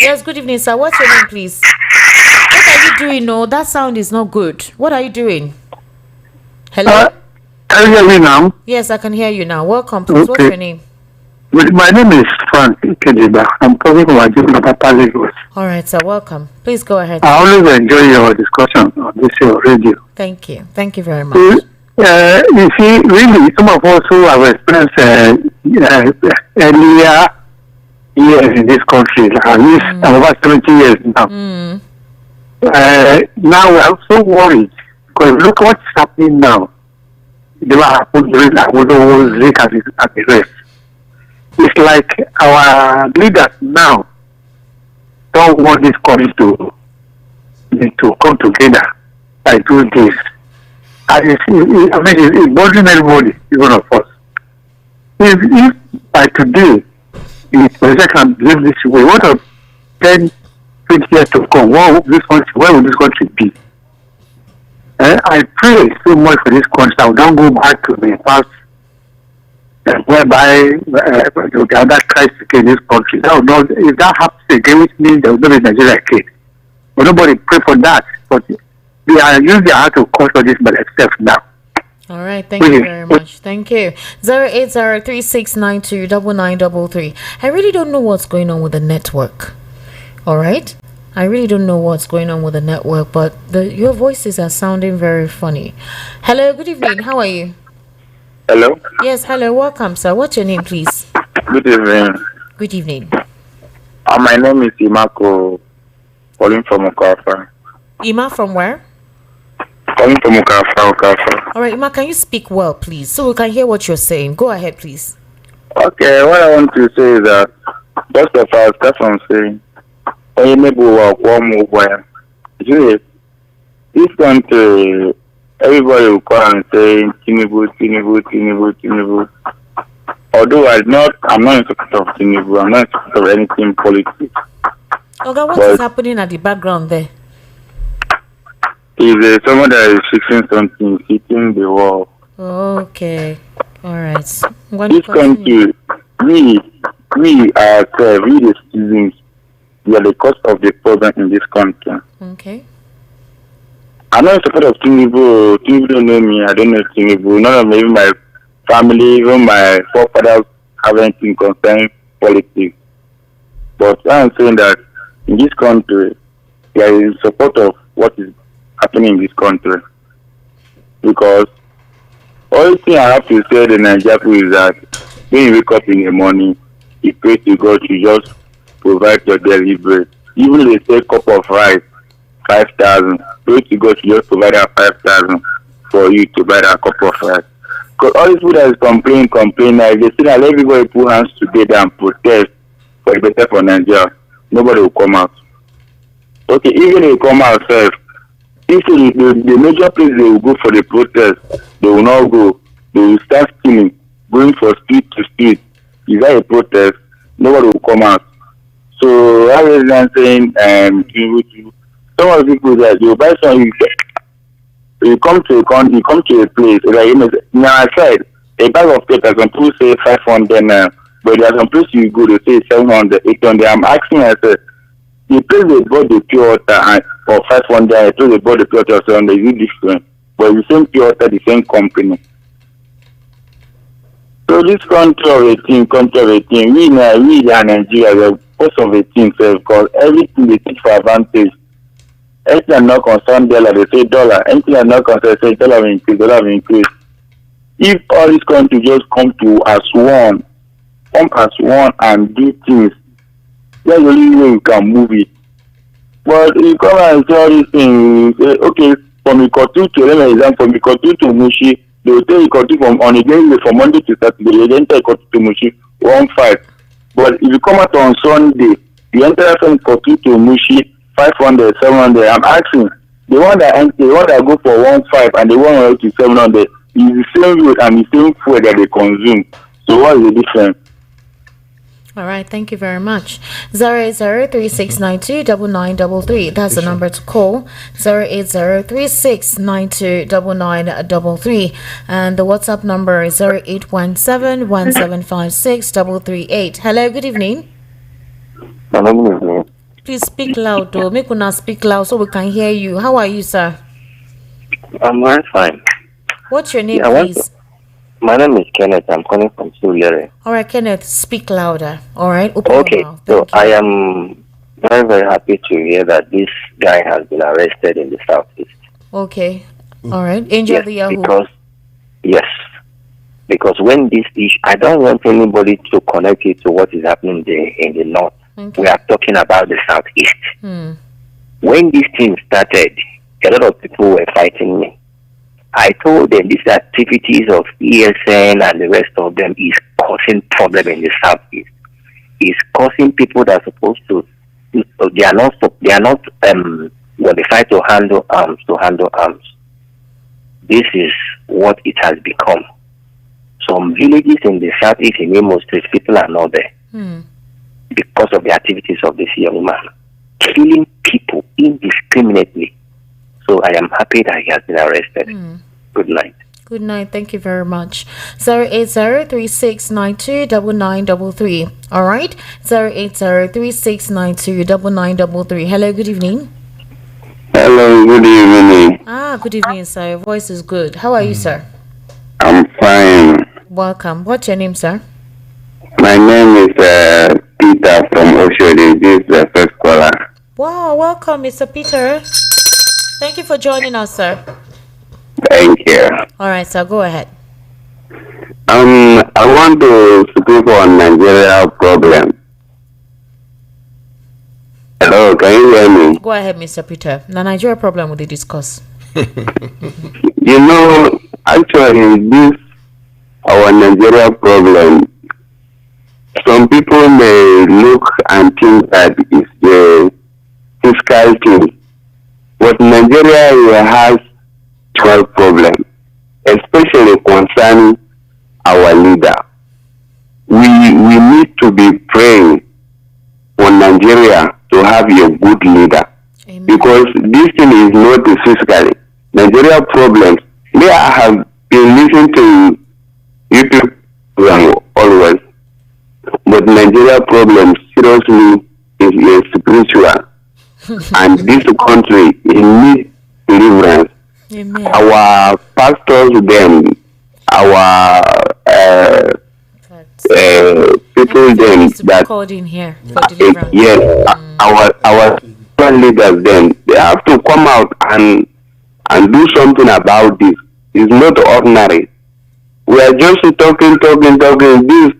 Yes, good evening, sir. What's your name, please? What are you doing? No, that sound is not good. What are you doing? Hello? Can you hear me now? Yes, I can hear you now. Welcome, please. Okay. What's your name? My name is Frank Ikediba. I'm calling from Ajibunapapa, Lagos. All right, sir. Welcome. Please go ahead. I always enjoy your discussion on this radio. Thank you. Thank you very much. You see, really, some of us who have experienced earlier years in this country, at least over 70 years now. Now we are so worried because look what's happening now. It never happened during the rest. It's like our leaders now don't want this country to come together like do this. It's bothering everybody, even of us. If by today, the president can behave this way, what of 10, 20 years to come, where will this country be? I pray so much for this country. I will not go back to the past whereby the other Christ in this country. That will not, if that happens again, which means there will not be Nigeria again. But nobody pray for that. But they are using their heart to cause all this by themselves now. All right, thank you very much. Thank you. 08036929933. I really don't know what's going on with the network. All right, I really don't know what's going on with the network, but your voices are sounding very funny. Hello, good evening. How are you? Hello. Yes, hello. Welcome, sir. What's your name, please? Good evening. Good evening. My name is Imako, calling from Okafa. Ima from where? Calling from Okafa. All right, Ima, can you speak well, please, so we can hear what you're saying? Go ahead, please. Okay, what I want to say is that, first of all, start from saying, this country, everybody will call and say, Tinubu. Although I'm not in support of Tinubu, I'm not in support of anything politics. Okay, what is happening at the background there? Is someone that is fixing something, hitting the wall. Okay, all right. This country, we ourselves, we the citizens, we are the cause of the problem in this country. Okay. I'm not in support of Tinubu. Tinubu don't know me. I don't know Tinubu. None of me, even my family, even my forefathers have anything concerning politics. But I'm saying that in this country, we are in support of what is happening in this country. Because only thing I have to say to Nigeria is that when you wake up in the morning, you pray to God to just provide your daily bread. Even if they say cup of rice, 5,000, pray to God to just provide that 5,000 for you to buy that cup of rice. Because all these people that is complaining, now, if they say that everybody put hands together and protest for a better for Nigeria, nobody will come out. Okay, even if they come out first, if the major place they will go for the protest, they will not go. They will start stealing, going from street to street. Is that a protest? Nobody will come out. So rather than saying, some of the people that you buy something, you come to a place, like now I said, a bag of paper, some people say 500 now, but there are some places you go, they say 700, 800. I'm asking myself, the place they bought the pure water for 500, I told they bought the pure water 700, is it different? But the same pure water, the same company. So this country of a thing, we are Nigeria, we are most of a thing, because everything they take for advantage. Anything that not concern dollar, they say dollar. Anything that not concern, say dollar will increase. If all these countries just come as one and do things, that's the only way we can move it. But if you come and say all these things, say, okay, from Ikotu to Mushi, they will take Ikotu from on a daily from Monday to Saturday, they enter Ikotu to Mushi 1-5. But if you come out on Sunday, you enter from Ikotu to Mushi 500, 700. I'm asking the one that go for 1-5 and the one to 700 is the same road and the same food that they consume. So what is the difference? All right, thank you very much. 08036929933. That's the number to call. 08036929933. And the WhatsApp number is 0817175638. Hello, good evening. Hello, good evening. Please speak loud, though. Make una speak loud so we can hear you. How are you, sir? I'm very fine. What's your name, please? My name is Kenneth. I'm calling from Sowore. All right, Kenneth, speak louder. All right, open your mouth. So I am very, very happy to hear that this guy has been arrested in the southeast. Okay. All right. Angel the Yahoo. Because when this issue, I don't want anybody to connect it to what is happening there in the north. Okay. We are talking about the southeast. When this thing started, a lot of people were fighting me. I told them these activities of ESN and the rest of them is causing problem in the southeast. It's causing people that are supposed to, they are not qualified to handle arms. This is what it has become. Some villages in the southeast in Imo State, people are not there because of the activities of this young man, killing people indiscriminately. So I am happy that he has been arrested. Good night. Good night. Thank you very much. 08036929933. All right. 08036929933. Hello. Good evening. Hello, good evening. Good evening, sir. Your voice is good. How are you, sir? I'm fine. Welcome. What's your name, sir? My name is Peter from Oshodi. This is the first caller. Wow, welcome, Mr. Peter. Thank you for joining us, sir. Thank you. All right, sir, go ahead. I want to speak on Nigeria problem. Hello, can you hear me? Go ahead, Mr. Peter. The Nigeria problem will they discuss? You know, actually, this our Nigeria problem. Some people may look and think that it's the fiscal thing, but Nigeria has 12 problems, especially concerning our leader. We need to be praying for Nigeria to have a good leader. Amen. Because this thing is not physically. Nigeria problems, may I have been listening to you people always, but Nigeria problems seriously is spiritual. And this country needs deliverance. Amen. Our pastors, them, our people, them that called in here for deliverance. Yes, our leaders, them, they have to come out and do something about this. It's not ordinary. We are just talking. This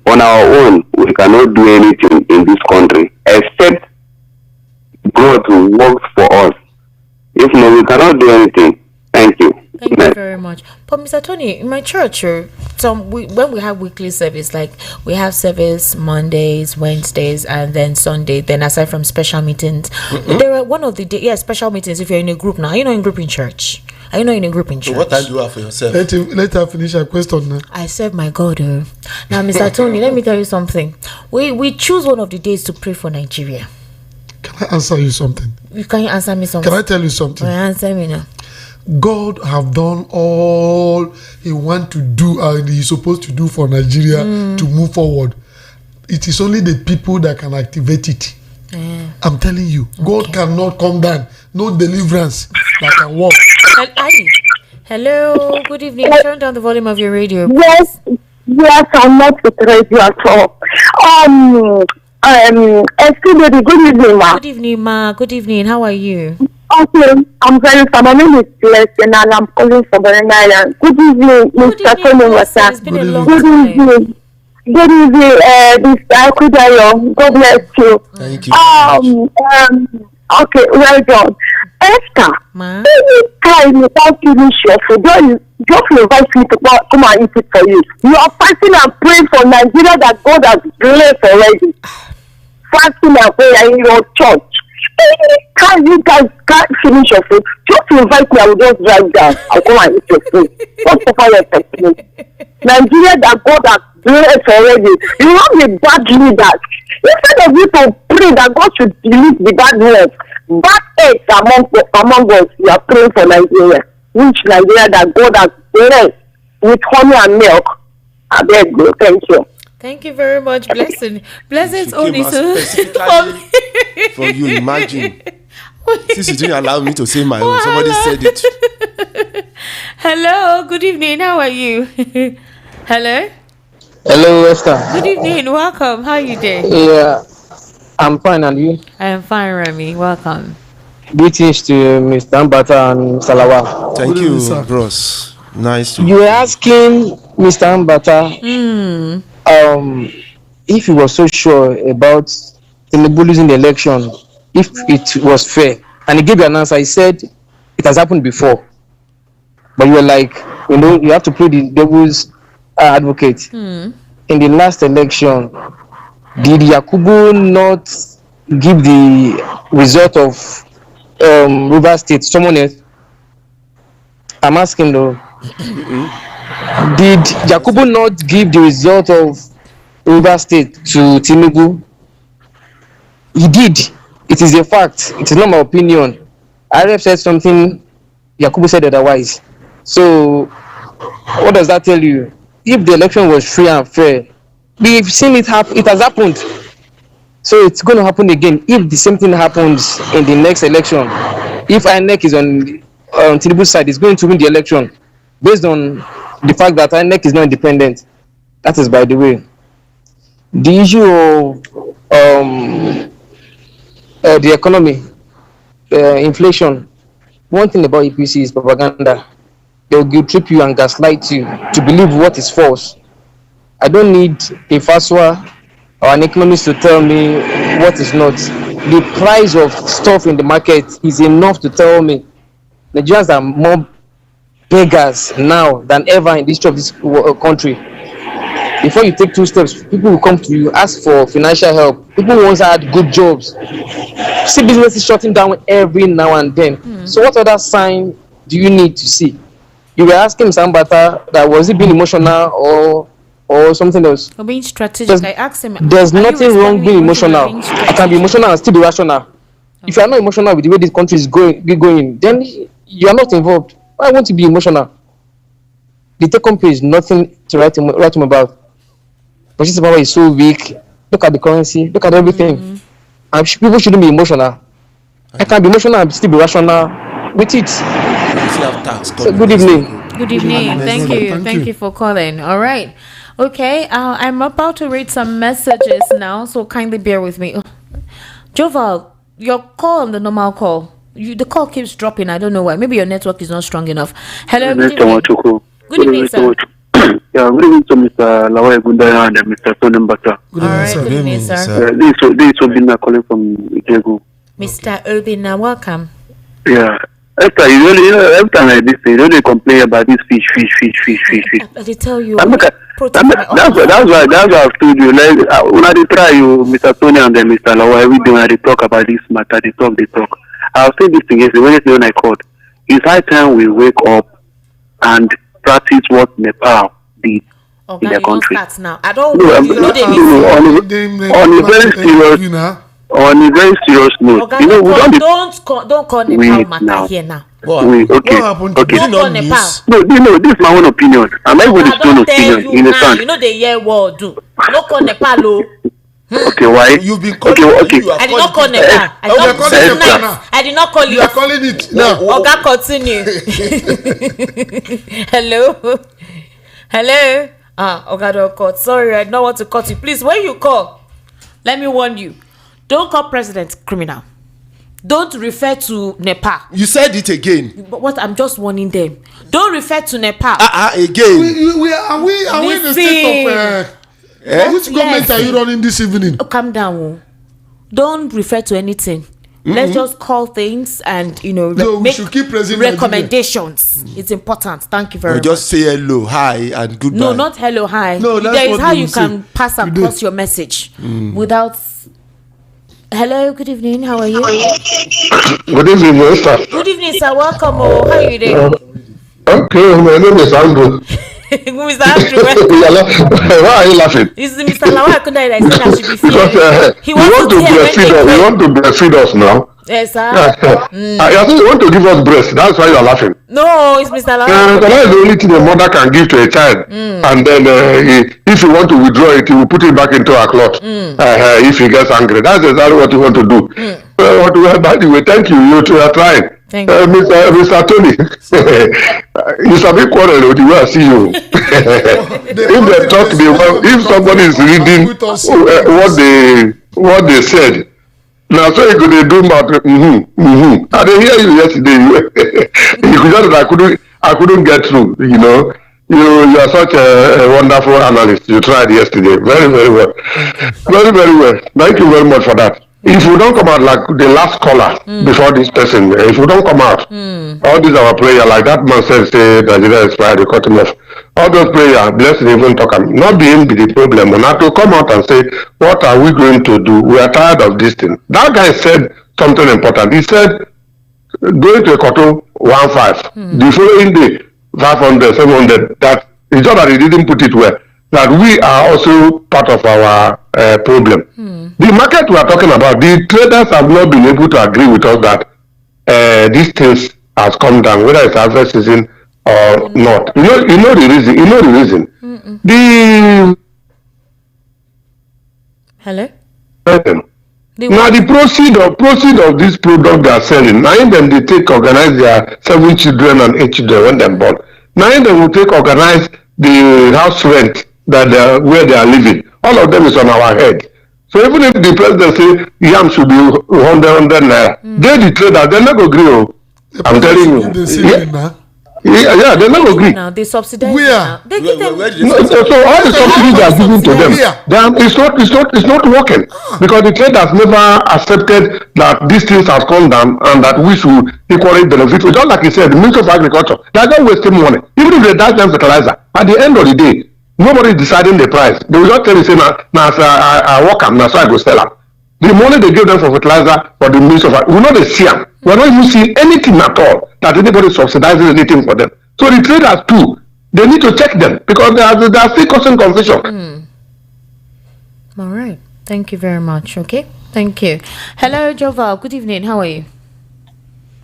on our own, we cannot do anything in this country except God to work for us. If not, we cannot do anything. Thank you. Thank you very much. But Mr. Tony, in my church, when we have weekly service, like we have service Mondays, Wednesdays, and then Sunday. Then aside from special meetings, there are one of the special meetings. If you're in a group now, are you not in group in church? Are you not in a group in church? So what time do you have for yourself? Let her finish her question now. I serve my God. Now, Mr. Tony, let me tell you something. We choose one of the days to pray for Nigeria. Can I answer you something? Can you answer me something? Can I tell you something? Answer me now. God have done all he want to do and he's supposed to do for Nigeria to move forward. It is only the people that can activate it. Yeah. I'm telling you, God cannot come down. No deliverance that can work. Hello, good evening. Turn down the volume of your radio. Yes, I'm not with radio at all. Excuse me, good evening, ma. Good evening, ma. Good evening. How are you? Okay, I'm very fine. My name is Blessed and I'm calling from Banana Island. Good evening, Mr. Tony Wasa. It's been a long time. Good evening, Mr. Akudayo. God bless you. Thank you. Okay, well done. Esther, anytime you want to finish your food, just invite me to come and eat it for you. You are fasting and praying for Nigeria that God has blessed already. Fasting and praying in your church. Anytime you guys can't finish your food, just invite me. I will just drive down. I'll come and eat your food. Don't suffer your testimony. Nigeria that God has blessed already. You have the bad leaders. Instead of you to pray that God should delete the bad words, bad eggs among us, you are praying for Nigeria. Which Nigeria that God has blessed with honey and milk. I beg you. Thank you. Thank you very much. Blessings only for you. Imagine. Since you didn't allow me to say my own, somebody said it. Hello, good evening. How are you? Hello. Hello, Esther. Good evening. Welcome. How are you doing? Yeah, I'm fine. And you? I am fine, Remy. Welcome. Greetings to Mr. Ambata and Salawa. Thank you, bros. Nice to you were asking Mr. Ambata if he was so sure about Tinubu losing the election, if it was fair. And he gave you an answer. He said it has happened before. But you were like, you have to play the devil's advocate. In the last election, did Yakubu not give the result of Rivers State someone else? I'm asking though. Did Yakubu not give the result of Rivers State to Tinubu? He did. It is a fact. It is not my opinion. RF said something, Yakubu said otherwise. So, what does that tell you? If the election was free and fair, we've seen it happen. It has happened. So it's going to happen again. If the same thing happens in the next election, if INEC is on Tinubu's side, is going to win the election based on the fact that INEC is not independent. That is by the way. The issue of the economy, inflation. One thing about APC is propaganda. They'll guilt trip you and gaslight you to believe what is false. I don't need a FASWA or an economist to tell me what is not. The price of stuff in the market is enough to tell me Nigerians are more beggars now than ever in the history of this country. Before you take 2 steps, people will come to you, ask for financial help. People who once had good jobs. See businesses shutting down every now and then. So what other sign do you need to see? You were asking Sambata that was he being emotional or something else? Or being strategic. I asked him. There's nothing wrong being emotional. I can be emotional and still be rational. Okay. If you are not emotional with the way this country is going, then you are not involved. Why won't you be emotional? The take-home pay is nothing to write him about. Purchasing power is so weak. Look at the currency. Look at everything. And people shouldn't be emotional. I can be emotional and still be rational with it. So good evening. Good evening. Thank you for calling. All right. Okay. I'm about to read some messages now, so kindly bear with me. Joval, your call on the normal call. The call keeps dropping. I don't know why. Maybe your network is not strong enough. Hello. Good evening. Good evening, sir. Yeah, good evening to Mr. Lawaya Gundaya and Mr. Sonembata. Good evening, sir. This is Obina calling from Itegu. Mr. Obina, welcome. Yeah. Every time I do this, they complain about this fish. They tell you. That's why I've told you. Like, when I try you, Mr. Tony and then Mr. Lawaya, every day when they talk about this matter, they talk. I'll say this thing yesterday when I called. It's high time we wake up and practice what Nepal did in their country. Now. I don't on a very serious note. Okay, don't call Nepal matter here now. Okay. Don't call Nepal. No, this is my own opinion. I'm not going to explain opinion in the sun. You know the year war do. Don't call Nepal. Okay, why? You've been calling. Okay. I did not call Nepal. I did not call you. You are calling it now. Okay, continue. Hello. Okay, don't cut. Sorry, I don't want to cut you. Please, when you call, let me warn you. Don't call president criminal. Don't refer to Nepal. You said it again. But what I'm just warning them. Don't refer to Nepal. Again. Are we in a state of which government are you running this evening? Oh, calm down. Don't refer to anything. Let's just call things and we should keep recommendations. It's important. Thank you very much. Just say hello, hi, and goodbye. No, not hello, hi. No, that's there is what how you can pass across your message without. Hello, good evening. How are you? Good evening, sir. Good evening, sir. Welcome. How are you doing? Okay, my name is Andrew. Mr. Andrew, why are you laughing? It's Mr. Lawaya Kundai that said I should be fearing. Because you want to breastfeed us now. Yes, sir. I think you want to give us breast. That's why you are laughing. No, it's Mr. Lawaya. That is the only thing a mother can give to a child. And then if you want to withdraw it, you will put it back into a cloth. If he gets angry. That's exactly what you want to do. By the way, thank you. You two are trying. Mr. Tony, it's a big quarrel with the way I see you. If they talk, if somebody is reading what they said, now so you could do matter. I didn't hear you yesterday. You could just I couldn't get through. You are such a wonderful analyst. You tried yesterday. Very, very well. Very, very well. Thank you very much for that. If you don't come out like the last caller before this person, if you don't come out, all these our prayer, like that man said, say Nigeria is expired, you cut him off. All those prayer, blessed even talk, not being the problem, but not to come out and say, what are we going to do? We are tired of this thing. That guy said something important. He said, going to a Koto 1.5, the following day, 500, 700, that it's not that he didn't put it well, that we are also part of our problem. The market we are talking about, the traders have not been able to agree with us that these things has come down, whether it's harvest season or not. You know the reason. The hello. Now the proceed of this product they are selling, now in them they take organize their 7 children and 8 children when them born. Now in them will take organize the house rent that where they are living. All of them is on our head. So even if the president say yam should be 100 naira, they the traders, they're not going to agree. I'm telling you. Yeah, they're not agree. Now they subsidize. Where? They give them. So all the subsidies they are giving to them, it's not working because the traders never accepted that these things have come down and that we should equally benefit. Just like you said, the Ministry of Agriculture, they are just wasting money. Even if they dash them fertilizer, at the end of the day, nobody is deciding the price. They will just tell you, say, now I work am, now so I go sell am. The money they give them for fertilizer for the Ministry of Agriculture, we know they see them. We are not even seeing anything at all that anybody subsidizing anything for them. So the traders too, they need to check them because they are still causing confusion. All right. Thank you very much. Okay. Thank you. Hello, Joval. Good evening. How are you?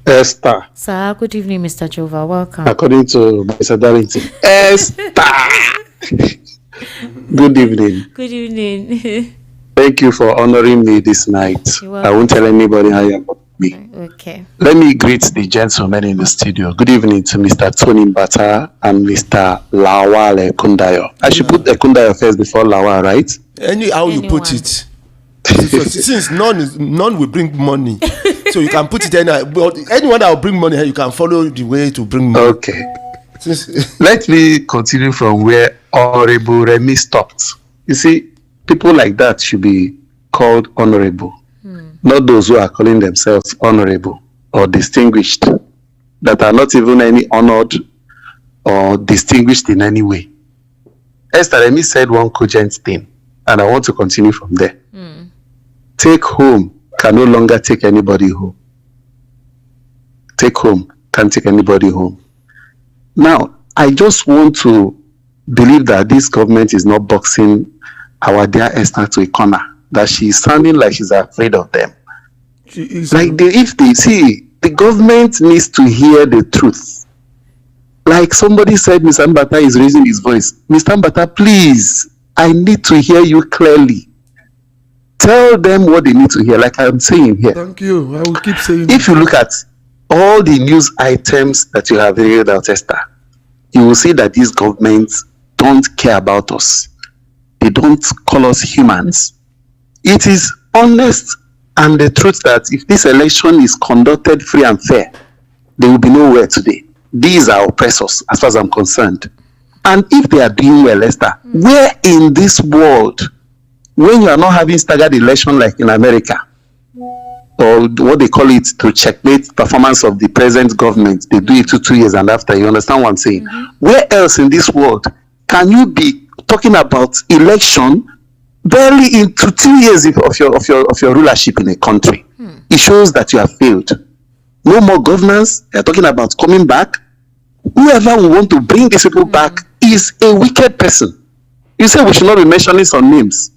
Esther. Sir, good evening, Mr. Joval. Welcome. According to Mr. Darlington. Esther. Good evening. Good evening. Thank you for honoring me this night. I won't tell anybody how you about me. Okay. Let me greet the gentlemen in the studio. Good evening to Mr. Tony Mbata and Mr. Lawal Ekundayo. I should put Ekundayo first before Lawal, right? Anyhow you put it. Since none will bring money, so you can put it anywhere. But anyone that will bring money, you can follow the way to bring money. Okay. Let me continue from where Honorable Remy stopped. You see, people like that should be called honorable, not those who are calling themselves honorable or distinguished, that are not even any honored or distinguished in any way. Esther Remy said one cogent thing, and I want to continue from there. Take home can no longer take anybody home. Take home can't take anybody home. Now, I just want to believe that this government is not boxing our dear Esther to a corner, that she's sounding like she's afraid of them. If they see, the government needs to hear the truth. Like somebody said, Mr. Mbata is raising his voice. Mr. Mbata, please, I need to hear you clearly. Tell them what they need to hear, like I'm saying here. Thank you. I will keep saying If you look at all the news items that you have read out, Esther, you will see that these governments don't care about us. They don't call us humans. It is honest and the truth that if this election is conducted free and fair, there will be nowhere today. These are oppressors, as far as I'm concerned. And if they are doing well, Esther, where in this world, when you are not having staggered election like in America, or what they call it to checkmate performance of the present government, they do it to 2 years and after. You understand what I'm saying? Where else in this world can you be talking about election barely into 2 years of your rulership in a country? It shows that you have failed. No more governance. They're talking about coming back. Whoever will want to bring these people back is a wicked person. You say we should not be mentioning some names.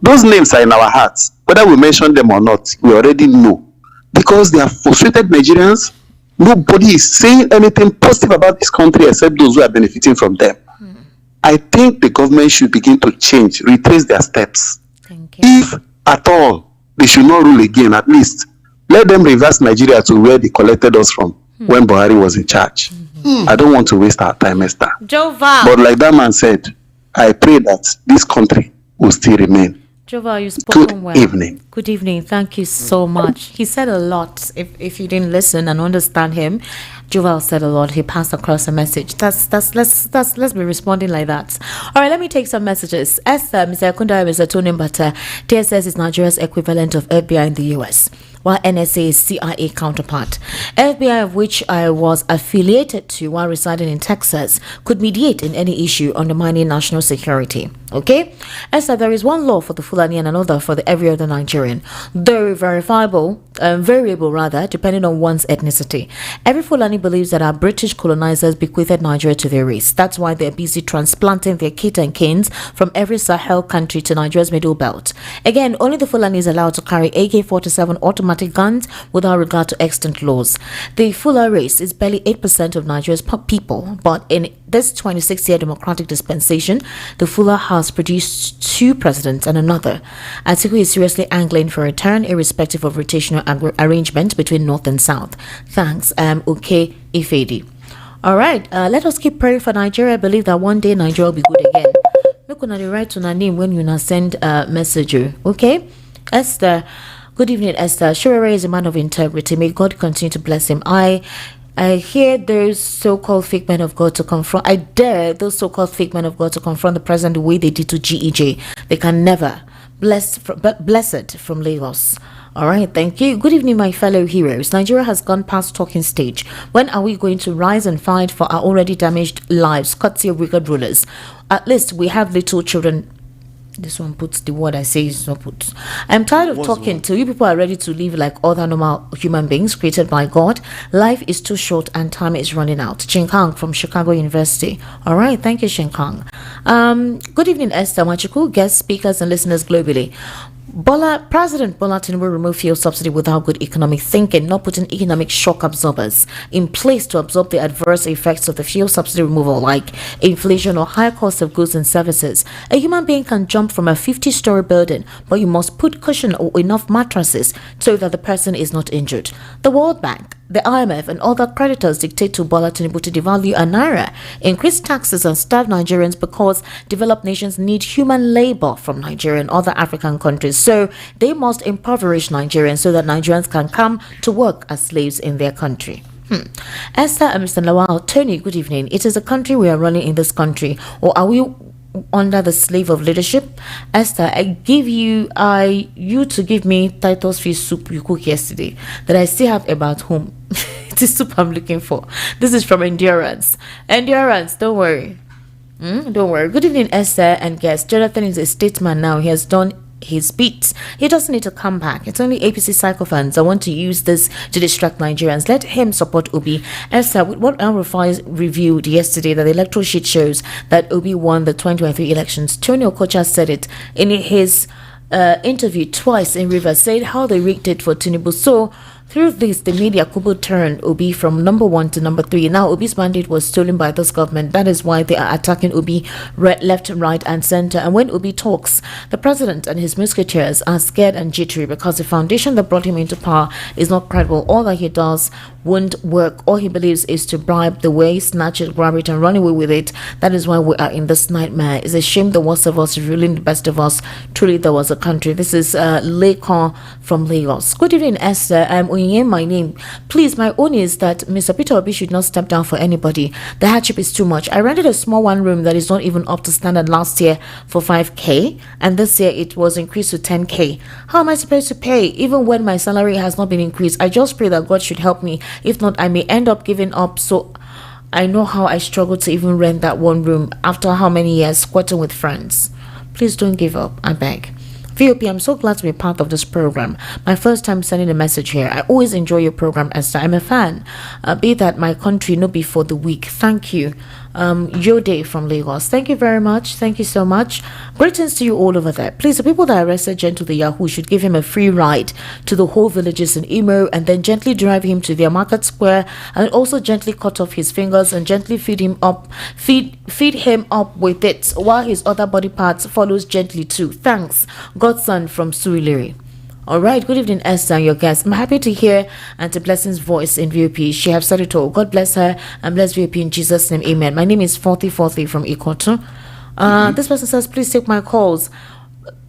Those names are in our hearts. Whether we mention them or not, we already know. Because they are frustrated Nigerians. Nobody is saying anything positive about this country except those who are benefiting from them. I think the government should begin to change, retrace their steps. If at all they should not rule again, at least let them reverse Nigeria to where they collected us from when Buhari was in charge. I don't want to waste our time, Esther. Joval. But like that man said, I pray that this country will still remain. Joval, you spoken well. Good evening. Good evening. Thank you so much. He said a lot. If you didn't listen and understand him, Joval said a lot. He passed across a message. Let's be responding like that. All right, let me take some messages. Esther, Mr. Ekunda, Mr. Tony Mbata, TSS is Nigeria's equivalent of FBI in the US, while NSA is CIA counterpart. FBI, of which I was affiliated to while residing in Texas, could mediate in any issue undermining national security. Okay? Esther, there is one law for the Fulani and another for the every other Nigerian. They're variable, depending on one's ethnicity. Every Fulani believes that our British colonizers bequeathed Nigeria to their race. That's why they're busy transplanting their kith and kins from every Sahel country to Nigeria's middle belt. Again, only the Fulani is allowed to carry AK-47 automatic automatic guns without regard to extant laws. The Fuller race is barely 8% of Nigeria's people, but in this 26-year democratic dispensation, the Fuller has produced 2 presidents and another. Atiku is seriously angling for a turn, irrespective of rotational arrangement between North and South. Thanks, Okay Ifedi. All right, let us keep praying for Nigeria. I believe that one day Nigeria will be good again. Look on the right to my name when you send a message. Okay, Esther. Good evening, Esther. Sowore is a man of integrity. May God continue to bless him. I hear those so-called fake men of God to confront. I dare those so-called fake men of God to confront the president the way they did to GEJ. They can never. Blessed from Lagos. All right, thank you. Good evening, my fellow heroes. Nigeria has gone past talking stage. When are we going to rise and fight for our already damaged lives, courtesy of wicked rulers? At least we have little children. This one puts the word I say is not put. I'm tired of talking till you people are ready to live like other normal human beings created by God. Life is too short and time is running out. Chinkang from Chicago University. All right, thank you, Chinkang. Good evening, Esther Machuku, guest speakers and listeners globally. President Bola Tinubu removed fuel subsidy without good economic thinking, not putting economic shock absorbers in place to absorb the adverse effects of the fuel subsidy removal, like inflation or higher cost of goods and services. A human being can jump from a 50-story building, but you must put cushion or enough mattresses so that the person is not injured. The World Bank, the IMF and other creditors dictate to Bola Tinubu to devalue a naira, increase taxes and starve Nigerians because developed nations need human labor from Nigeria and other African countries. So they must impoverish Nigerians so that Nigerians can come to work as slaves in their country. Esther and Mr. Lawal, Tony, good evening. It is a country we are running in this country, or are we under the slave of leadership? Esther, I give you to give me Titus fish soup you cooked yesterday that I still have about home. It is soup I'm looking for. This is from Endurance. Don't worry. Don't worry. Good evening, Esther and guests. Jonathan is a statesman now. He has done his beats. He doesn't need to come back. It's only APC sycophants. I want to use this to distract Nigerians. Let him support Obi. Esther, with what Al-Rufai reviewed yesterday, that the electoral sheet shows that Obi won the 2023 elections. Tony Okocha said it in his interview twice in Rivers, said how they rigged it for Tinubu. So through this, the media could turn Obi from number 1 to number 3. Now Obi's mandate was stolen by this government. That is why they are attacking Obi left, right and center. And when Obi talks, the president and his musketeers are scared and jittery because the foundation that brought him into power is not credible. All that he does won't work. All he believes is to bribe the way, snatch it, grab it and run away with it. That is why we are in this nightmare. It's a shame the worst of us is ruling the best of us. Truly there was a country. This is Lekon from Lagos. Good evening, Esther. My name. Please, my own is that Mr. Peterobi should not step down for anybody. The hardship is too much. I rented a small one room that is not even up to standard last year for 5k, and this year it was increased to 10k. How am I supposed to pay even when my salary has not been increased? I just pray that God should help me. If not, I may end up giving up. So I know how I struggle to even rent that one room after how many years squatting with friends. Please don't give up, I beg. VOP, I'm so glad to be part of this program. My first time sending a message here. I always enjoy your program, Esther. I'm a fan. Be that my country, no be for the weak. Thank you. Yode from Lagos. Thank you very much. Thank you so much. Greetings to you all over there. Please, the people that arrested Gentle the Yahoo should give him a free ride to the whole villages in Imo and then gently drive him to their market square and also gently cut off his fingers and gently feed him up with it while his other body parts follows gently too. Thanks. Godson from Suiliri. All right, good evening, Esther and your guest. I'm happy to hear Auntie Blessing's voice in VOP. She have said it all. God bless her and bless VOP in Jesus' name. Amen. My name is 4040 from Ikoto. This person says, please take my calls.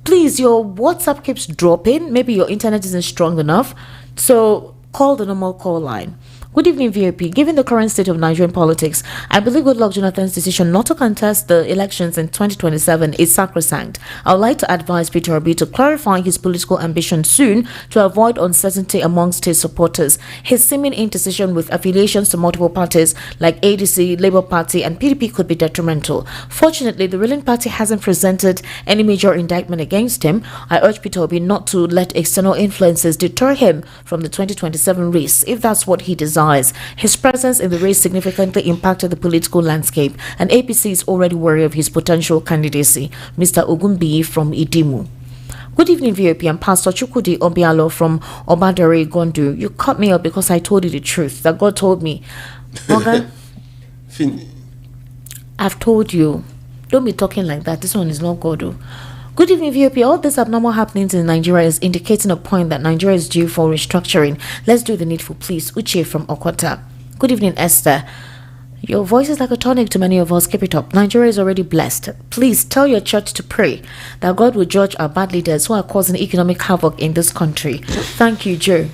Please, your WhatsApp keeps dropping. Maybe your internet isn't strong enough. So call the normal call line. Good evening, VOP. Given the current state of Nigerian politics, I believe Goodluck Jonathan's decision not to contest the elections in 2027 is sacrosanct. I would like to advise Peterobi to clarify his political ambition soon to avoid uncertainty amongst his supporters. His seeming indecision with affiliations to multiple parties like ADC, Labour Party and PDP could be detrimental. Fortunately, the ruling party hasn't presented any major indictment against him. I urge Peterobi not to let external influences deter him from the 2027 race, if that's what he desires. His presence in the race significantly impacted the political landscape, and APC is already worried of his potential candidacy. Mr. Ogunbiyi from Idimu. Good evening, VOP. I'm Pastor Chukudi Obialo from Obadore Gondu. You cut me up because I told you the truth that God told me. Morgan, I've told you. Don't be talking like that. This one is not God. Oh. Good evening, VOP. All these abnormal happenings in Nigeria is indicating a point that Nigeria is due for restructuring. Let's do the needful, please. Uche from Okota. Good evening, Esther. Your voice is like a tonic to many of us. Keep it up. Nigeria is already blessed. Please tell your church to pray that God will judge our bad leaders who are causing economic havoc in this country. Thank you, Joe.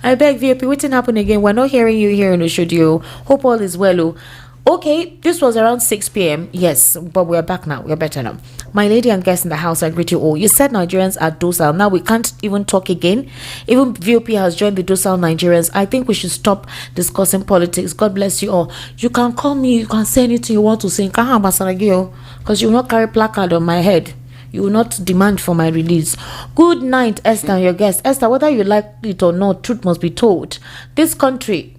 I beg VOP, what didn't happen again? We're not hearing you here in the studio. Hope all is well. Oh. Okay, this was around 6 p.m. Yes, but we're back now. We're better now. My lady and guests in the house, I greet you all. You said Nigerians are docile. Now we can't even talk again. Even VOP has joined the docile Nigerians. I think we should stop discussing politics. God bless you all. You can call me. You can say anything you want to say. Because you will not carry placard on my head. You will not demand for my release. Good night, Esther, your guest. Esther, whether you like it or not, truth must be told. This country,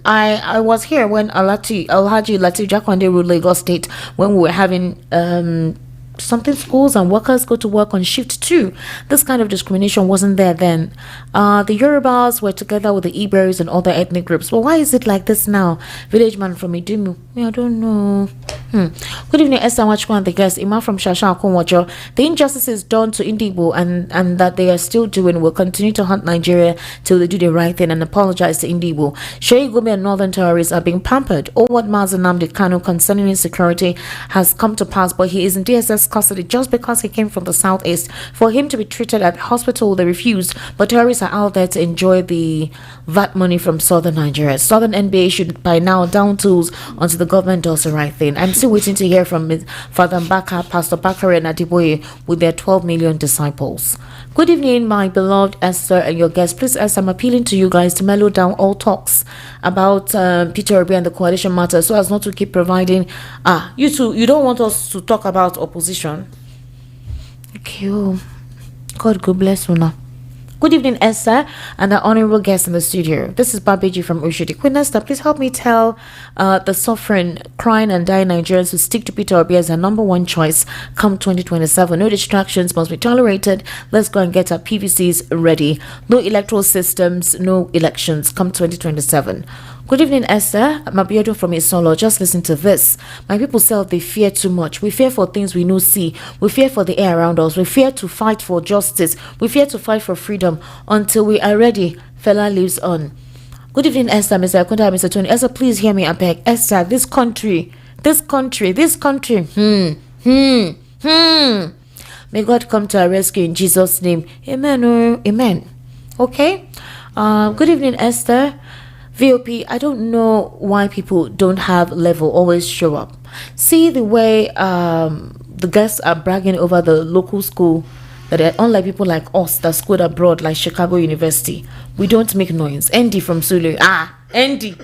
I was here when Alhaji Lateef Jakwande ruled Lagos State, when we were having something schools and workers go to work on shift too. This kind of discrimination wasn't there then. The Yorubas were together with the Igbos and other ethnic groups. But why is it like this now? Village man from Idimu. I don't know. Good evening, Esther Wachko and the guest. Ima from Shasha Akonwajo. The injustices done to Indigo and that they are still doing will continue to hunt Nigeria till they do the right thing and apologize to Indigo. Sheyi Gumi and northern terrorists are being pampered. All what Mazen Nnamdi Kanu concerning insecurity has come to pass, but he is in DSS custody just because he came from the southeast. For him to be treated at hospital, they refused, but terrorists are out there to enjoy the VAT money from southern Nigeria. Southern NBA should by now down tools until the government does the right thing. I'm still waiting to hear from Father Mbaka, Pastor Bakare and Adiboye with their 12 million disciples. Good evening, my beloved Esther and your guests. Please, Esther, I'm appealing to you guys to mellow down all talks about Peterobi and the coalition matter so as not to keep providing. You two, you don't want us to talk about opposition. Okay, God bless you now. Good evening, Esther, and the honorable guests in the studio. This is Babeji from Ushidi. Queen Esther, please help me tell the suffering, crying, and dying Nigerians who stick to Peterobi as their number one choice come 2027. No distractions must be tolerated. Let's go and get our PVCs ready. No electoral systems, no elections come 2027. Good evening, Esther. I'm Abiodun from Isolo. Just listen to this. My people say they fear too much. We fear for things we no see. We fear for the air around us. We fear to fight for justice. We fear to fight for freedom until we are ready. Fella lives on. Good evening, Esther, Mr. Akunda, Mr. Tony. Esther, please hear me, I beg. Esther, this country. May God come to our rescue in Jesus' name. Amen. Amen. Okay. Good evening, Esther. VOP, I don't know why people don't have level always show up. See the way the guests are bragging over the local school, that unlike people like us that schooled abroad like Chicago University, we don't make noise. Andy from Sule. Andy,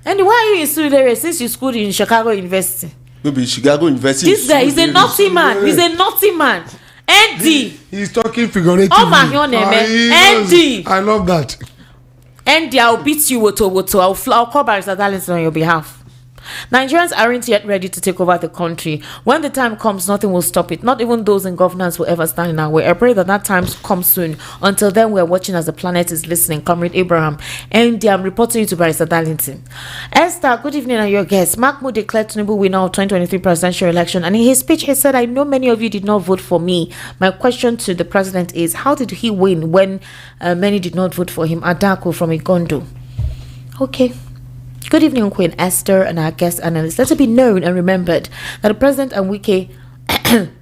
why are you in Sule since you schooled in Chicago University? Maybe Chicago University. This guy is a naughty man. He's a naughty man. Andy. He's talking figuratively. Oh my God, Andy. I love that. Andy, I'll beat you, Woto. I'll call Barrister Darlington on your behalf. Nigerians aren't yet ready to take over the country. When the time comes, nothing will stop it. Not even those in governance will ever stand in our way. I pray that time comes soon. Until then, we're watching as the planet is listening. Comrade Abraham. Andy, I'm reporting you to Barrister Darlington. Esther, good evening and your guests. Mahmoud declared Tinubu winner of 2023 presidential election, and in his speech, he said, I know many of you did not vote for me. My question to the president is, how did he win when many did not vote for him? Adako from Igondo. Okay. Good evening, Queen Esther and our guest analyst. Let it be known and remembered that the President and Wike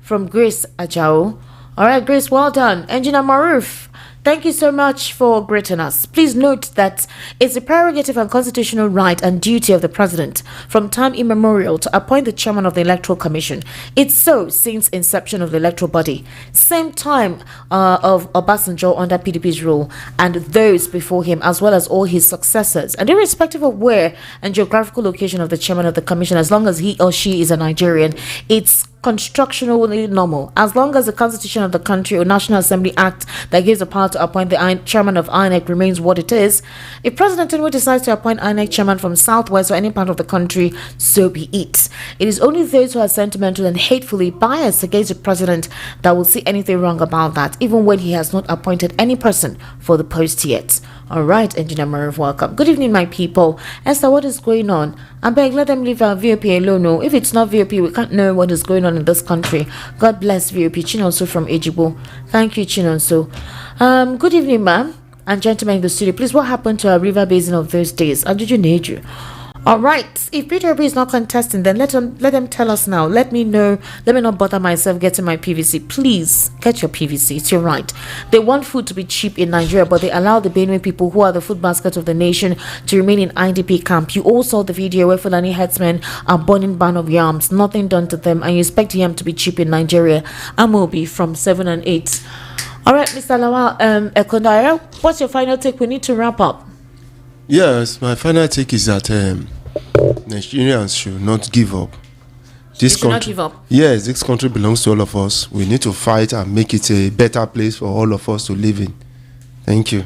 from Grace Ajao. All right, Grace, well done. Engineer Maruf, thank you so much for greeting us. Please note that it's a prerogative and constitutional right and duty of the President from time immemorial to appoint the chairman of the Electoral Commission. It's so since inception of the electoral body. Same time of Obasanjo under PDP's rule and those before him, as well as all his successors. And irrespective of where and geographical location of the chairman of the commission, as long as he or she is a Nigerian, it's constructionally normal. As long as the Constitution of the country or National Assembly Act that gives the power to appoint the chairman of INEC remains what it is, if President Tinubu decides to appoint INEC chairman from Southwest or any part of the country, so be it. It is only those who are sentimental and hatefully biased against the president that will see anything wrong about that, even when he has not appointed any person for the post yet. All right, Engineer Marv, welcome. Good evening, my people. Esther, what is going on? I beg, let them leave our VOP alone. No, if it's not VOP, we can't know what is going on in this country. God bless VOP. Chinonso from Ejibo. Thank you, Chinonso. Good evening, ma'am and gentlemen in the studio. Please, what happened to our river basin of those days? How did you need you? All right. If Peterobi is not contesting, then let them tell us now. Let me know. Let me not bother myself getting my PVC. Please get your PVC. It's your right. They want food to be cheap in Nigeria, but they allow the Benue people, who are the food basket of the nation, to remain in IDP camp. You all saw the video where Fulani headsmen are burning ban of yams. Nothing done to them, and you expect yam to be cheap in Nigeria. Amobi from 7 and 8. All right, Mr. Lawal Ekondaya, what's your final take? We need to wrap up. Yes, my final take is that Nigerians should not give up. This country, not give up. Yes, this country belongs to all of us. We need to fight and make it a better place for all of us to live in. Thank you.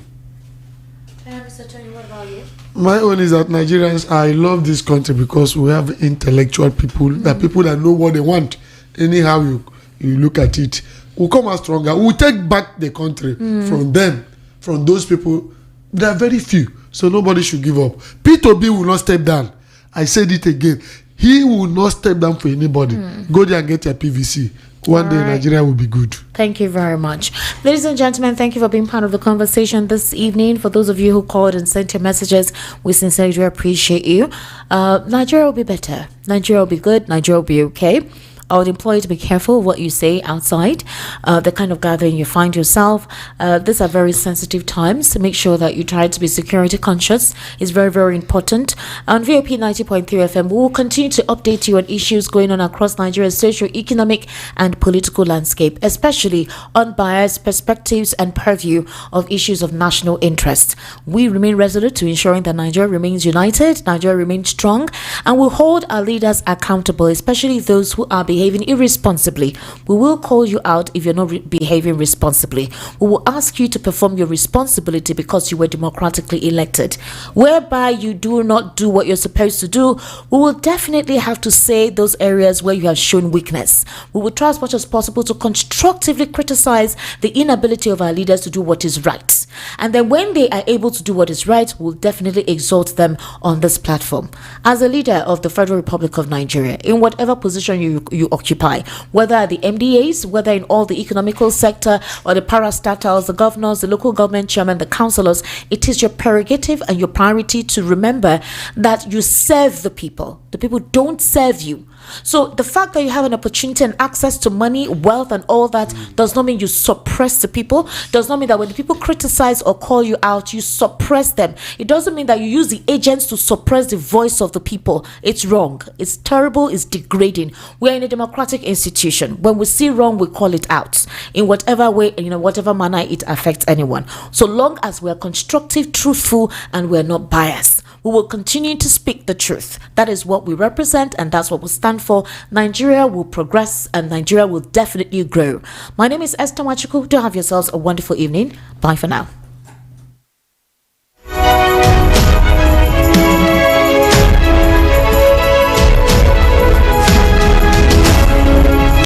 Mr. Tony, what about you? My own is that Nigerians, I love this country because we have intellectual people, that people that know what they want. Anyhow you look at it, we'll come out stronger. We'll take back the country from them, from those people. There are very few, so nobody should give up. Peterobi will not step down. I said it again. He will not step down for anybody. Go there and get your PVC. One day Nigeria will be good. Thank you very much. Ladies and gentlemen, thank you for being part of the conversation this evening. For those of you who called and sent your messages, we sincerely do appreciate you. Nigeria will be better. Nigeria will be good. Nigeria will be okay. I would implore you to be careful of what you say outside, the kind of gathering you find yourself. These are very sensitive times, so make sure that you try to be security conscious. It's very, very important. On VOP 90.3 FM, we will continue to update you on issues going on across Nigeria's socio-economic and political landscape, especially unbiased perspectives and purview of issues of national interest. We remain resolute to ensuring that Nigeria remains united, Nigeria remains strong, and we'll hold our leaders accountable, especially those who are behaving irresponsibly. We will call you out if you're not behaving responsibly. We will ask you to perform your responsibility because you were democratically elected. Whereby you do not do what you're supposed to do, we will definitely have to say those areas where you have shown weakness. We will try as much as possible to constructively criticize the inability of our leaders to do what is right. And then when they are able to do what is right, we'll definitely exalt them on this platform. As a leader of the Federal Republic of Nigeria, in whatever position you occupy, whether at the MDAs, whether in all the economical sector or the parastatals, the governors, the local government chairman, the councillors, it is your prerogative and your priority to remember that you serve the people. The people don't serve you. So the fact that you have an opportunity and access to money, wealth and all that does not mean you suppress the people. Does not mean that when the people criticize or call you out, you suppress them. It doesn't mean that you use the agents to suppress the voice of the people. It's wrong. It's terrible. It's degrading. We're in a democratic institution. When we see wrong, we call it out in whatever way, whatever manner it affects anyone. So long as we're constructive, truthful, and we're not biased, we will continue to speak the truth. That is what we represent, and that's what we stand for. Nigeria will progress, and Nigeria will definitely grow. My name is Esther Machuku. Do have yourselves a wonderful evening. Bye for now.